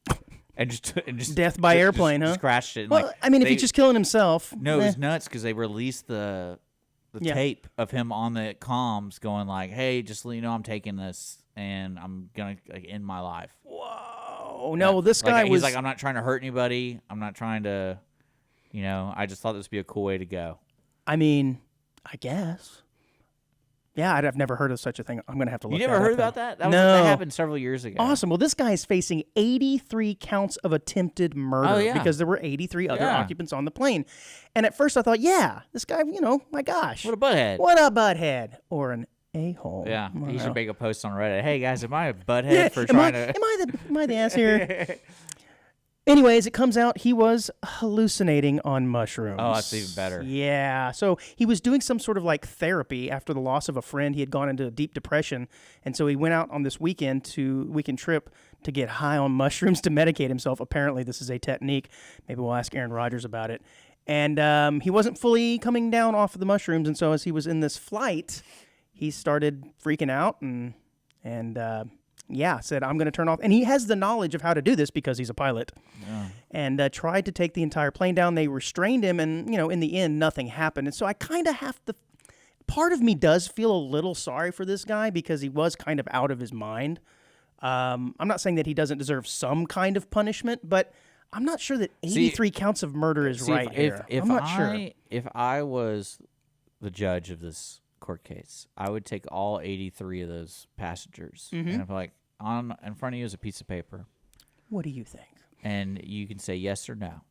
And just death by airplane, just crashed it. Well, I mean, if he's just killing himself. No, it was nuts because they released the tape of him on the comms going like, "Hey, just so you know, I'm taking this and I'm gonna end my life." Whoa! No, this guy was. He's like, "I'm not trying to hurt anybody. I'm not trying to, I just thought this would be a cool way to go." I mean, I guess. Yeah, I've never heard of such a thing. I'm going to have to look You never heard about that? No. That happened several years ago. Awesome. Well, this guy is facing 83 counts of attempted murder because there were 83 other occupants on the plane. And at first I thought, this guy, my gosh. What a butthead. What a butthead. Or an a-hole. Yeah, he should make a post on Reddit. Hey, guys, am I a butthead for trying to... Am I the ass here? Anyways, it comes out he was hallucinating on mushrooms. Oh, that's even better. Yeah. So he was doing some sort of like therapy after the loss of a friend. He had gone into a deep depression. And so he went out on this weekend trip to get high on mushrooms to medicate himself. Apparently, this is a technique. Maybe we'll ask Aaron Rodgers about it. And he wasn't fully coming down off of the mushrooms. And so as he was in this flight, he started freaking out and said, I'm going to turn off. And he has the knowledge of how to do this because he's a pilot. Yeah. And tried to take the entire plane down. They restrained him, and, in the end, nothing happened. And so I kind of have to... Part of me does feel a little sorry for this guy because he was kind of out of his mind. I'm not saying that he doesn't deserve some kind of punishment, but I'm not sure that 83 counts of murder is right here. I'm not sure. If I was the judge of this court case, I would take all 83 of those passengers and if in front of you is a piece of paper. What do you think? And you can say yes or no.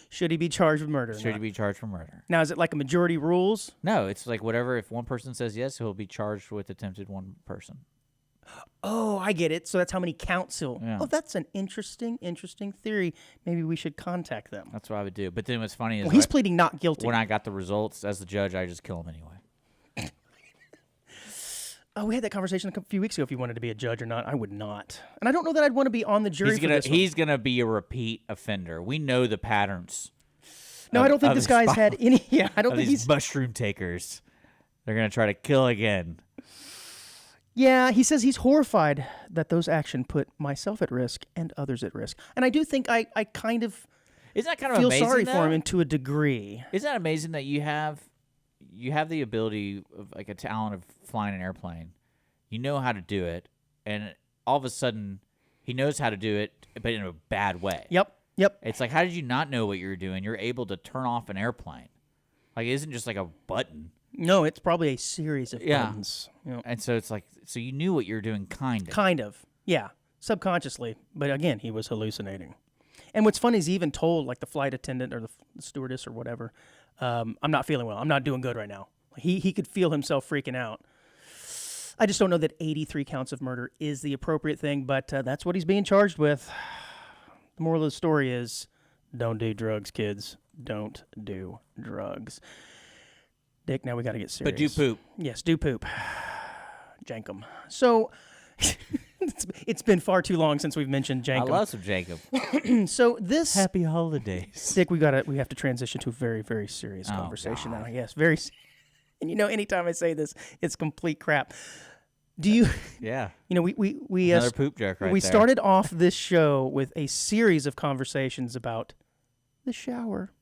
Should he be charged with murder? Should he be charged for murder? Now, is it like a majority rules? No, it's like whatever. If one person says yes, he'll be charged with attempted one person. Oh, I get it. So that's how many counts he'll... Yeah. Oh, that's an interesting theory. Maybe we should contact them. That's what I would do. But then what's funny is... he's pleading not guilty. When I got the results, as the judge, I just kill him anyway. Oh, we had that conversation a few weeks ago if you wanted to be a judge or not. I would not. And I don't know that I'd want to be on the jury for this one. He's going to be a repeat offender. We know the patterns. No, I don't think this guy's had any... Yeah, I don't think these mushroom takers. They're going to try to kill again. Yeah, he says he's horrified that those actions put myself at risk and others at risk. And I do think I kind of feel sorry for him to a degree. Isn't that amazing that you have the ability of like a talent of flying an airplane. You know how to do it, and all of a sudden he knows how to do it, but in a bad way. Yep. It's like, how did you not know what you were doing? You're able to turn off an airplane. Like, it isn't just like a button. No, it's probably a series of buttons. And so it's like, so you knew what you were doing, kind of. Kind of, yeah, subconsciously. But again, he was hallucinating. And what's funny is he even told like the flight attendant or the stewardess or whatever, I'm not feeling well. I'm not doing good right now. He could feel himself freaking out. I just don't know that 83 counts of murder is the appropriate thing, but that's what he's being charged with. The moral of the story is, don't do drugs, kids. Don't do drugs. Dick, now we got to get serious. But do poop. Yes, do poop. Jankum. So, it's been far too long since we've mentioned Jankum. I love some Jankum. So this... Happy holidays. Dick, we have to transition to a very, very serious conversation now. Yes, very... And anytime I say this, it's complete crap. Do you... Yeah. We another poop joke right there. We started off this show with a series of conversations about the shower.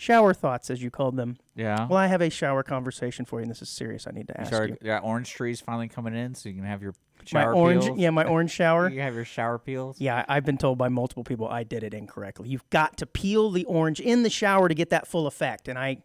shower thoughts, as you called them. Yeah. Well, I have a shower conversation for you, and this is serious. I need to ask you. Orange trees finally coming in, so you can have your My shower orange, peels. yeah, my orange shower. You have your shower peels. Yeah, I've been told by multiple people I did it incorrectly. You've got to peel the orange in the shower to get that full effect, and I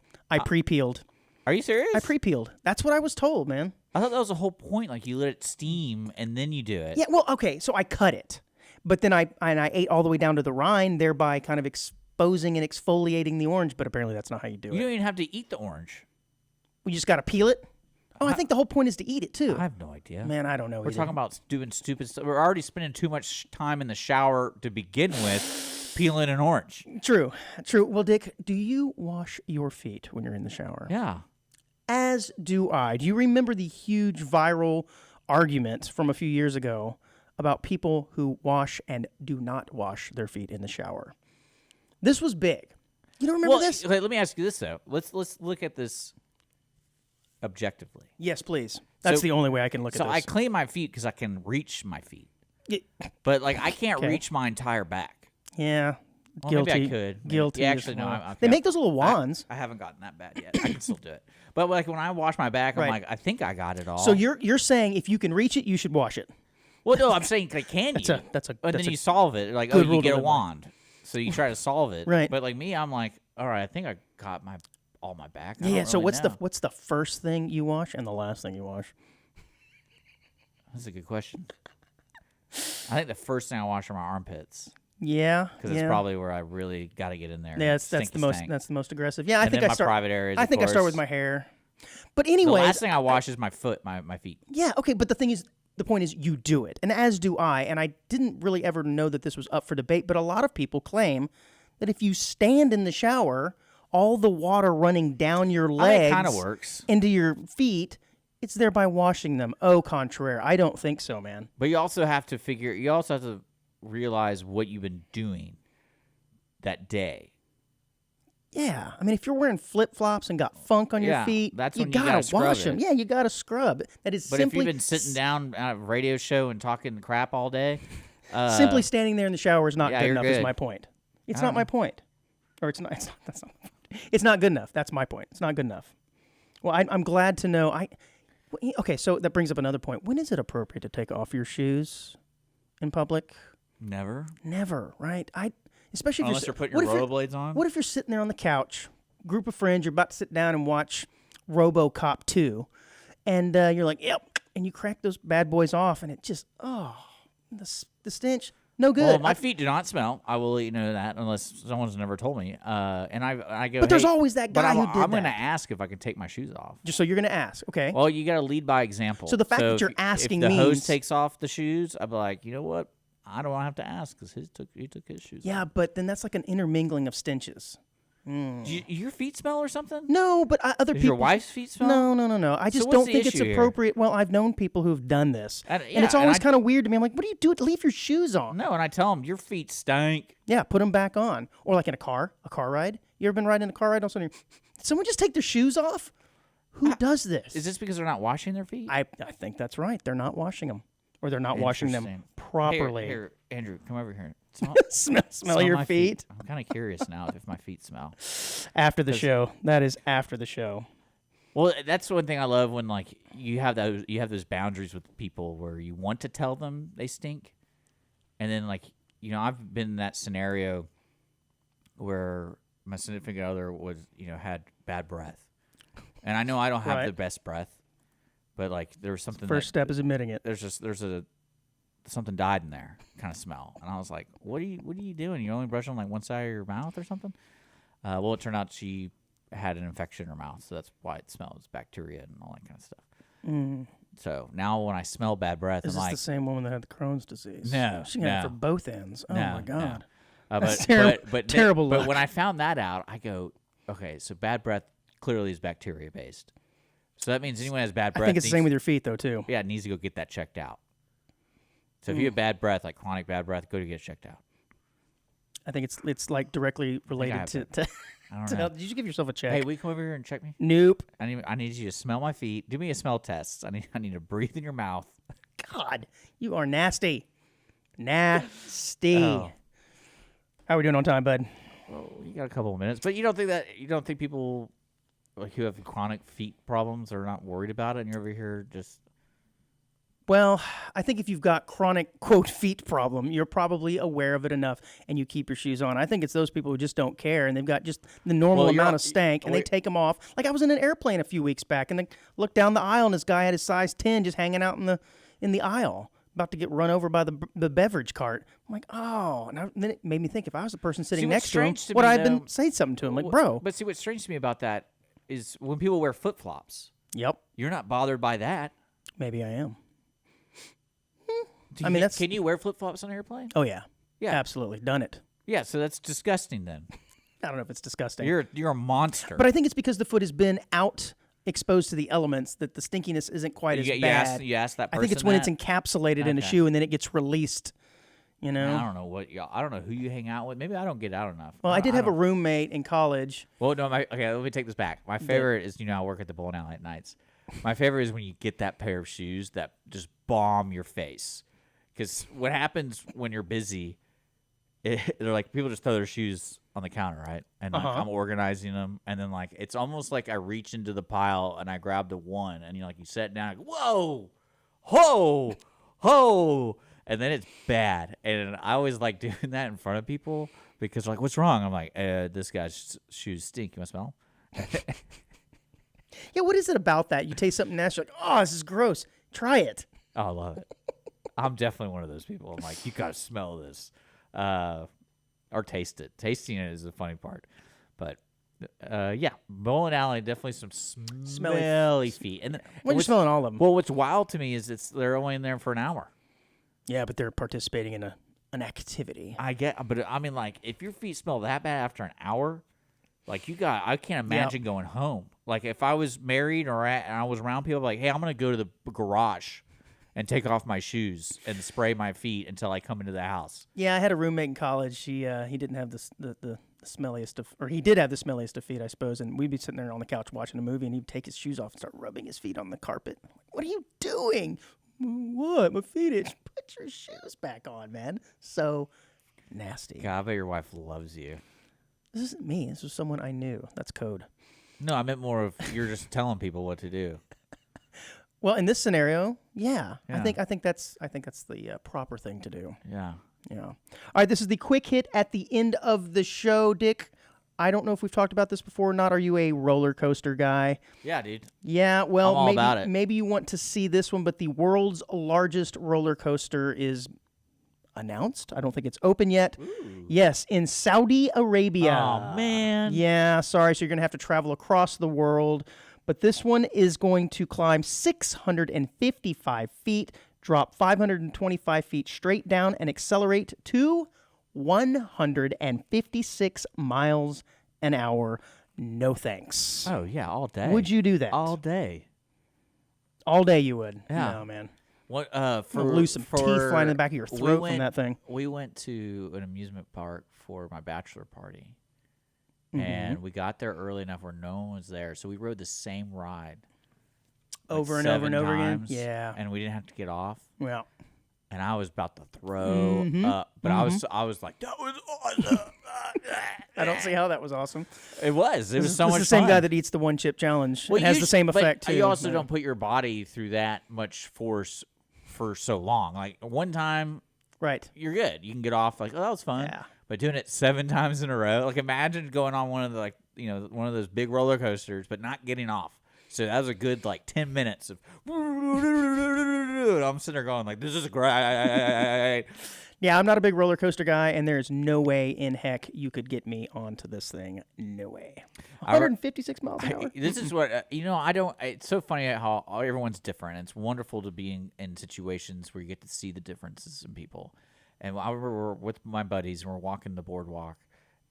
pre-peeled. Are you serious? I pre-peeled. That's what I was told, man. I thought that was the whole point. Like, you let it steam, and then you do it. Yeah, well, okay, so I cut it. But then I ate all the way down to the rind, thereby kind of exposing and exfoliating the orange, but apparently that's not how you do You it. don't even have to eat the orange. We just got to peel it? Oh, I think the whole point is to eat it, too. I have no idea. Man, I don't know We're either. talking about doing stupid stuff. We're already spending too much time in the shower to begin with peeling an orange. True. Well, Dick, do you wash your feet when you're in the shower? Yeah. As do I. Do you remember the huge viral argument from a few years ago about people who wash and do not wash their feet in the shower? This was big. You don't remember this? Okay, let me ask you this, though. Let's look at this objectively. Yes, please. That's the only way I can look at this. So I clean my feet because I can reach my feet. Yeah. But, like, I can't Okay. reach my entire back. Yeah. Well, Guilty. maybe I could. Maybe. Guilty. Yeah, as actually, no. well. Okay. They make those little wands. I haven't gotten that bad yet. I can still do it. But, like, when I wash my back, I'm Right. like, I think I got it all. So you're saying if you can reach it, you should wash it. Well, no, I'm saying, like, can That's you? a- that's a- And that's then a you solve it. Like, good you rule to get a live by. wand. So you try to solve it. Right. But, like, me, I'm like, all right, I think I got all my back. I Yeah. don't So really know. what's the first thing you wash and the last thing you wash? That's a good question. I think the first thing I wash are my armpits. Yeah. Because it's probably where I really got to get in there. Yeah, that's the Stinky most stank. that's the most aggressive. Yeah, I And think then I my start. private areas. I of think I start with course. my hair. But The anyway, last thing I wash is my foot, my feet. yeah, okay. But the point is, you do it, and as do I. And I didn't really ever know that this was up for debate. But a lot of people claim that if you stand in the shower, all the water running down your I mean, legs it kind of works. into your feet, it's thereby washing them. Au contraire, I don't think so, man. But you also have to realize what you've been doing that day. Yeah, I mean, if you're wearing flip flops and got funk on your Yeah, feet, that's you when you gotta gotta scrub wash them. it. Yeah, you gotta scrub. That is But simply if you've been sitting down at a radio show and talking crap all day, simply standing there in the shower is not yeah, good you're enough. Is good. my point. It's I not don't my know. point, or it's not. That's not. It's not good enough. That's my point. It's not good enough. Well, I'm glad to know. Okay, so that brings up another point. When is it appropriate to take off your shoes in public? never. Never, right? Especially if Unless you're you're putting what your if rollerblades on. What if you're sitting there on the couch, group of friends, you're about to sit down and watch RoboCop 2, and you're like, yep, and you crack those bad boys off, and it just, the stench, no good. Well, my feet do not smell. I will let you know that unless someone's never told me. And I go. But there's "Hey," always that but guy who I'm did going to that. ask if I can take my shoes off. Just so you're going to ask, okay? Well, you got to lead by example. So the fact that if you're you- asking if the host means- takes off the shoes, I'd be like, you know what? I don't have to ask because he took his shoes. Yeah, off. but then that's like an intermingling of stenches. Do your feet smell or something? No, but other Does people. your wife's feet smell? No. I just what's don't the think it's issue here? appropriate. Well, I've known people who've done this, And- and yeah, it's and always I- kind of weird to me. I'm like, what do you do? Leave your shoes on. No, and I tell them your feet stink. Yeah, put them back on. Or like in a car ride. You ever been riding a car ride? All of a sudden, did someone just take their shoes off? Who does this? Is this because they're not washing their feet? I think that's right. They're not washing them, or they're not washing them Interesting. properly. Here, Andrew, come over here. Smell your my feet I'm kind of curious now if my feet smell. after the show. That is after the show. Well, that's one thing I love when like you have those boundaries with people where you want to tell them they stink, and then like I've been in that scenario where my significant other had bad breath, and I know I don't have Right. the best breath, but like there was something. First step is admitting it. There's something died in there kind of smell, and I was like, what are you doing? You only brush on like one side of your mouth or something? Well, it turned out she had an infection in her mouth, so that's why it smells bacteria and all that kind of stuff. So now when I smell bad breath, Is I'm this like, the same woman that had the Crohn's disease? No, She got it no. for both ends. Oh, no, my God. no. That's But terrible But luck. when I found that out, I go, okay, so bad breath clearly is bacteria based. So that means anyone who has bad breath. I think it's the same with your feet, though, too. Yeah, it needs to go get that checked out. So if you have bad breath, like chronic bad breath, go to get it checked out. I think it's like directly related have to. it. to I don't to know. health. Did you give yourself a check? Hey, will you come over here and check me? Nope. I need you to smell my feet. Do me a smell test. I need to breathe in your mouth. God, you are nasty. Nasty. Oh. How are we doing on time, bud? well, you got a couple of minutes, but you don't think people like who have chronic feet problems are not worried about it, and you're over here just. Well, I think if you've got chronic, quote, feet problem, you're probably aware of it enough and you keep your shoes on. I think it's those people who just don't care and they've got just the normal amount of stank and they take them off. Like I was in an airplane a few weeks back and I looked down the aisle and this guy had his size 10 just hanging out in the aisle, about to get run over by the beverage cart. I'm like, oh. And then it made me think if I was the person sitting next to him, would I have been saying something to him? Like, bro. But see, what's strange to me about that is when people wear flip-flops. Yep. You're not bothered by that. Maybe I am. Can you wear flip-flops on an airplane? Oh, yeah. Yeah. Absolutely. Done it. Yeah, so that's disgusting then. I don't know if it's disgusting. You're a monster. But I think it's because the foot has been out exposed to the elements that the stinkiness isn't quite as bad. You asked that person I think it's when it's encapsulated in a shoe and then it gets released, you know? I don't know I don't know who you hang out with. Maybe I don't get out enough. Well, I did have a roommate in college. Well, no, okay, let me take this back. My favorite is, I work at the bowling alley at nights. My favorite is when you get that pair of shoes that just bomb your face. Because what happens when you're busy, they're like, people just throw their shoes on the counter, right? And like, I'm organizing them. And then like, it's almost like I reach into the pile and I grab the one. And you sit down, like, whoa, ho, ho. And then it's bad. And I always like doing that in front of people because like, what's wrong? I'm like, this guy's shoes stink. You want to smell them? Yeah, what is it about that? You taste something nasty, like, oh, this is gross. Try it. Oh, I love it. I'm definitely one of those people. I'm like, you got to smell this. Or taste it. Tasting it is the funny part. But, yeah, bowling alley, definitely some smelly feet. And when you're smelling all of them. Well, what's wild to me is they're only in there for an hour. Yeah, but they're participating in an activity. But I mean, like, if your feet smell that bad after an hour, like, I can't imagine going home. Like, if I was married and I was around people, like, hey, I'm going to go to the garage and take off my shoes and spray my feet until I come into the house. Yeah, I had a roommate in college. He didn't have the smelliest of, or he did have the smelliest of feet, I suppose. And we'd be sitting there on the couch watching a movie, and he'd take his shoes off and start rubbing his feet on the carpet. I'm like, what are you doing? What? My feet itch. Put your shoes back on, man. So nasty. God, I bet your wife loves you. This isn't me. This was someone I knew. That's code. No, I meant more of you're just telling people what to do. Well, in this scenario, yeah. I think that's the proper thing to do. Yeah. Yeah. All right, this is the quick hit at the end of the show, Dick. I don't know if we've talked about this before or not. Are you a roller coaster guy? Yeah, dude. Yeah, well, I'm all about it. Maybe you want to see this one, but the world's largest roller coaster is announced. I don't think it's open yet. Ooh. Yes, in Saudi Arabia. Oh, man. Yeah, sorry. So you're going to have to travel across the world. But this one is going to climb 655 feet, drop 525 feet straight down, and accelerate to 156 miles an hour. No thanks. Oh, yeah, all day. Would you do that? All day. All day you would. Yeah. No, man. What, lose some teeth flying in the back of your throat from that thing. We went to an amusement park for my bachelor party. And we got there early enough where no one was there. So we rode the same ride. Over and over and over again? Yeah. And we didn't have to get off. Yeah. And I was about to throw up. But I was like, that was awesome. I don't see how that was awesome. It was. It was so much fun. It's the same guy that eats the one chip challenge. It has the same effect, too. You also don't put your body through that much force for so long. Like, one time, right, you're good. You can get off like, oh, that was fun. Yeah. But doing it 7 times in a row, like imagine going on one of the one of those big roller coasters, but not getting off. So that was a good 10 minutes of. I'm sitting there going like, this is great. Yeah, I'm not a big roller coaster guy, and there's no way in heck you could get me onto this thing. No way. 156 miles an hour. This is what I don't. It's so funny how everyone's different. It's wonderful to be in situations where you get to see the differences in people. And I remember we're with my buddies, and we're walking the boardwalk,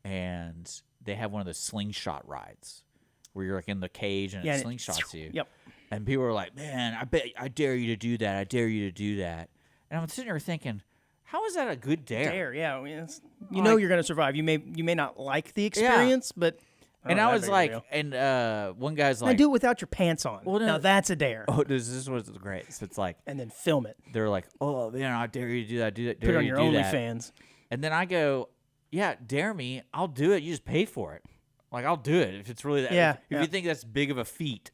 and they have one of those slingshot rides where you're like in the cage and it slingshots you. Yep. And people are like, man, I dare you to do that. I dare you to do that. And I'm sitting there thinking, how is that a good dare? Yeah. I mean, you're going to survive. You may not like the experience, but. And I was like, one guy's like, now do it without your pants on. Well, now that's a dare. Oh, this was great. So it's like, and then film it. They're like, oh man, I dare you to do that. Put it on your OnlyFans. And then I go, yeah, dare me. I'll do it. You just pay for it. Like, I'll do it if it's really that. Yeah, If you think that's big of a feat.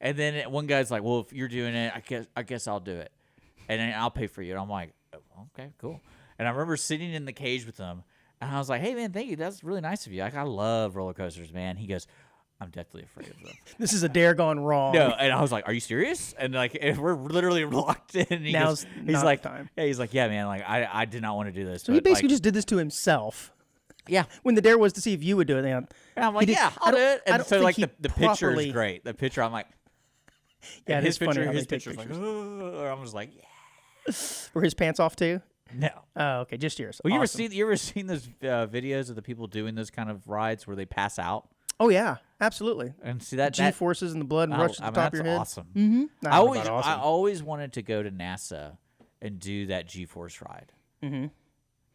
And then one guy's like, well, if you're doing it, I guess I'll do it. And then I'll pay for you. And I'm like, oh, okay, cool. And I remember sitting in the cage with him, and I was like, hey, man, thank you. That's really nice of you. Like, I love roller coasters, man. He goes, I'm deathly afraid of them. This is a dare gone wrong. No, and I was like, "Are you serious?" And like, and we're literally locked in. And Now's he's not like, the time. "Yeah, he's like, yeah, man. Like, I did not want to do this." So he but, basically like, just did this to himself. yeah. When the dare was to see if you would do it. And I'm like, yeah, I'll do it. And so like the picture properly... is great. The picture, I'm like, yeah, his funny picture, how his they take picture's like, pictures. or I'm just like, yeah. Were his pants off too? No. Oh, okay, just yours. Well, Awesome. you ever seen those videos of the people doing those kind of rides where they pass out? Oh yeah, absolutely. And see that G forces in the blood and rush to the top of your head. Awesome. Mm-hmm. I always wanted to go to NASA and do that G force ride. Mm-hmm.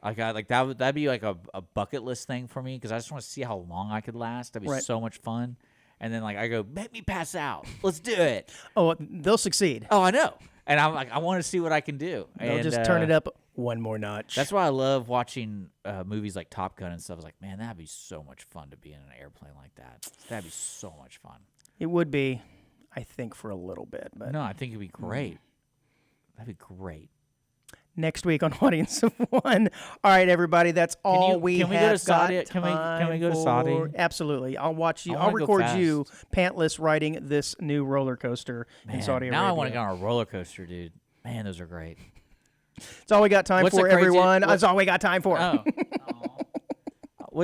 That'd be like a bucket list thing for me because I just want to see how long I could last. That'd be so much fun. And then like I go, make me pass out. Let's do it. Oh, they'll succeed. Oh, I know. And I'm like, I want to see what I can do. They'll just turn it up one more notch. That's why I love watching movies like Top Gun and stuff. I was like, man, that'd be so much fun to be in an airplane like that. That'd be so much fun. It would be, I think, for a little bit. But no, I think it'd be great. That'd be great. Next week on Audience of One. All right, everybody, that's all we have. Can we go to Saudi? Can we go to Saudi? Absolutely. I'll watch you. I'll record you pantless riding this new roller coaster in Saudi Arabia. Now I want to go on a roller coaster, dude. Man, those are great. That's all we got time for, everyone. That's all we got time for. Oh.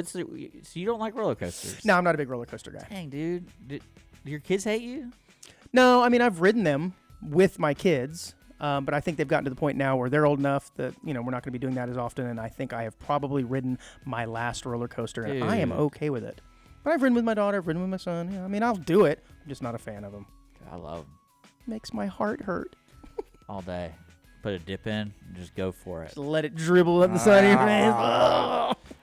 So you don't like roller coasters? No, I'm not a big roller coaster guy. Dang, dude. Do your kids hate you? No, I mean, I've ridden them with my kids. But I think they've gotten to the point now where they're old enough that, we're not going to be doing that as often. And I think I have probably ridden my last roller coaster, and I am okay with it. But I've ridden with my daughter, I've ridden with my son. Yeah, I mean, I'll do it. I'm just not a fan of them. I love them. Makes my heart hurt. All day. Put a dip in and just go for it. Just let it dribble up the side of your face.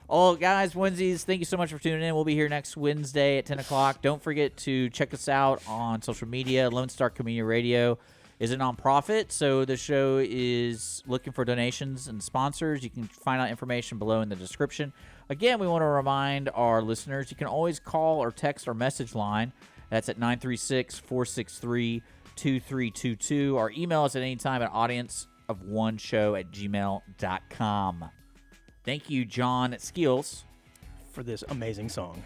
Oh, guys, Wednesdays, thank you so much for tuning in. We'll be here next Wednesday at 10 o'clock. Don't forget to check us out on social media. Lone Star Community Radio is a nonprofit, so the show is looking for donations and sponsors. You can find out information below in the description. Again, we want to remind our listeners, you can always call or text our message line. That's at 936-463-2322. Or email us at any time at audienceofoneshow@gmail.com. Thank you, John Skills, for this amazing song.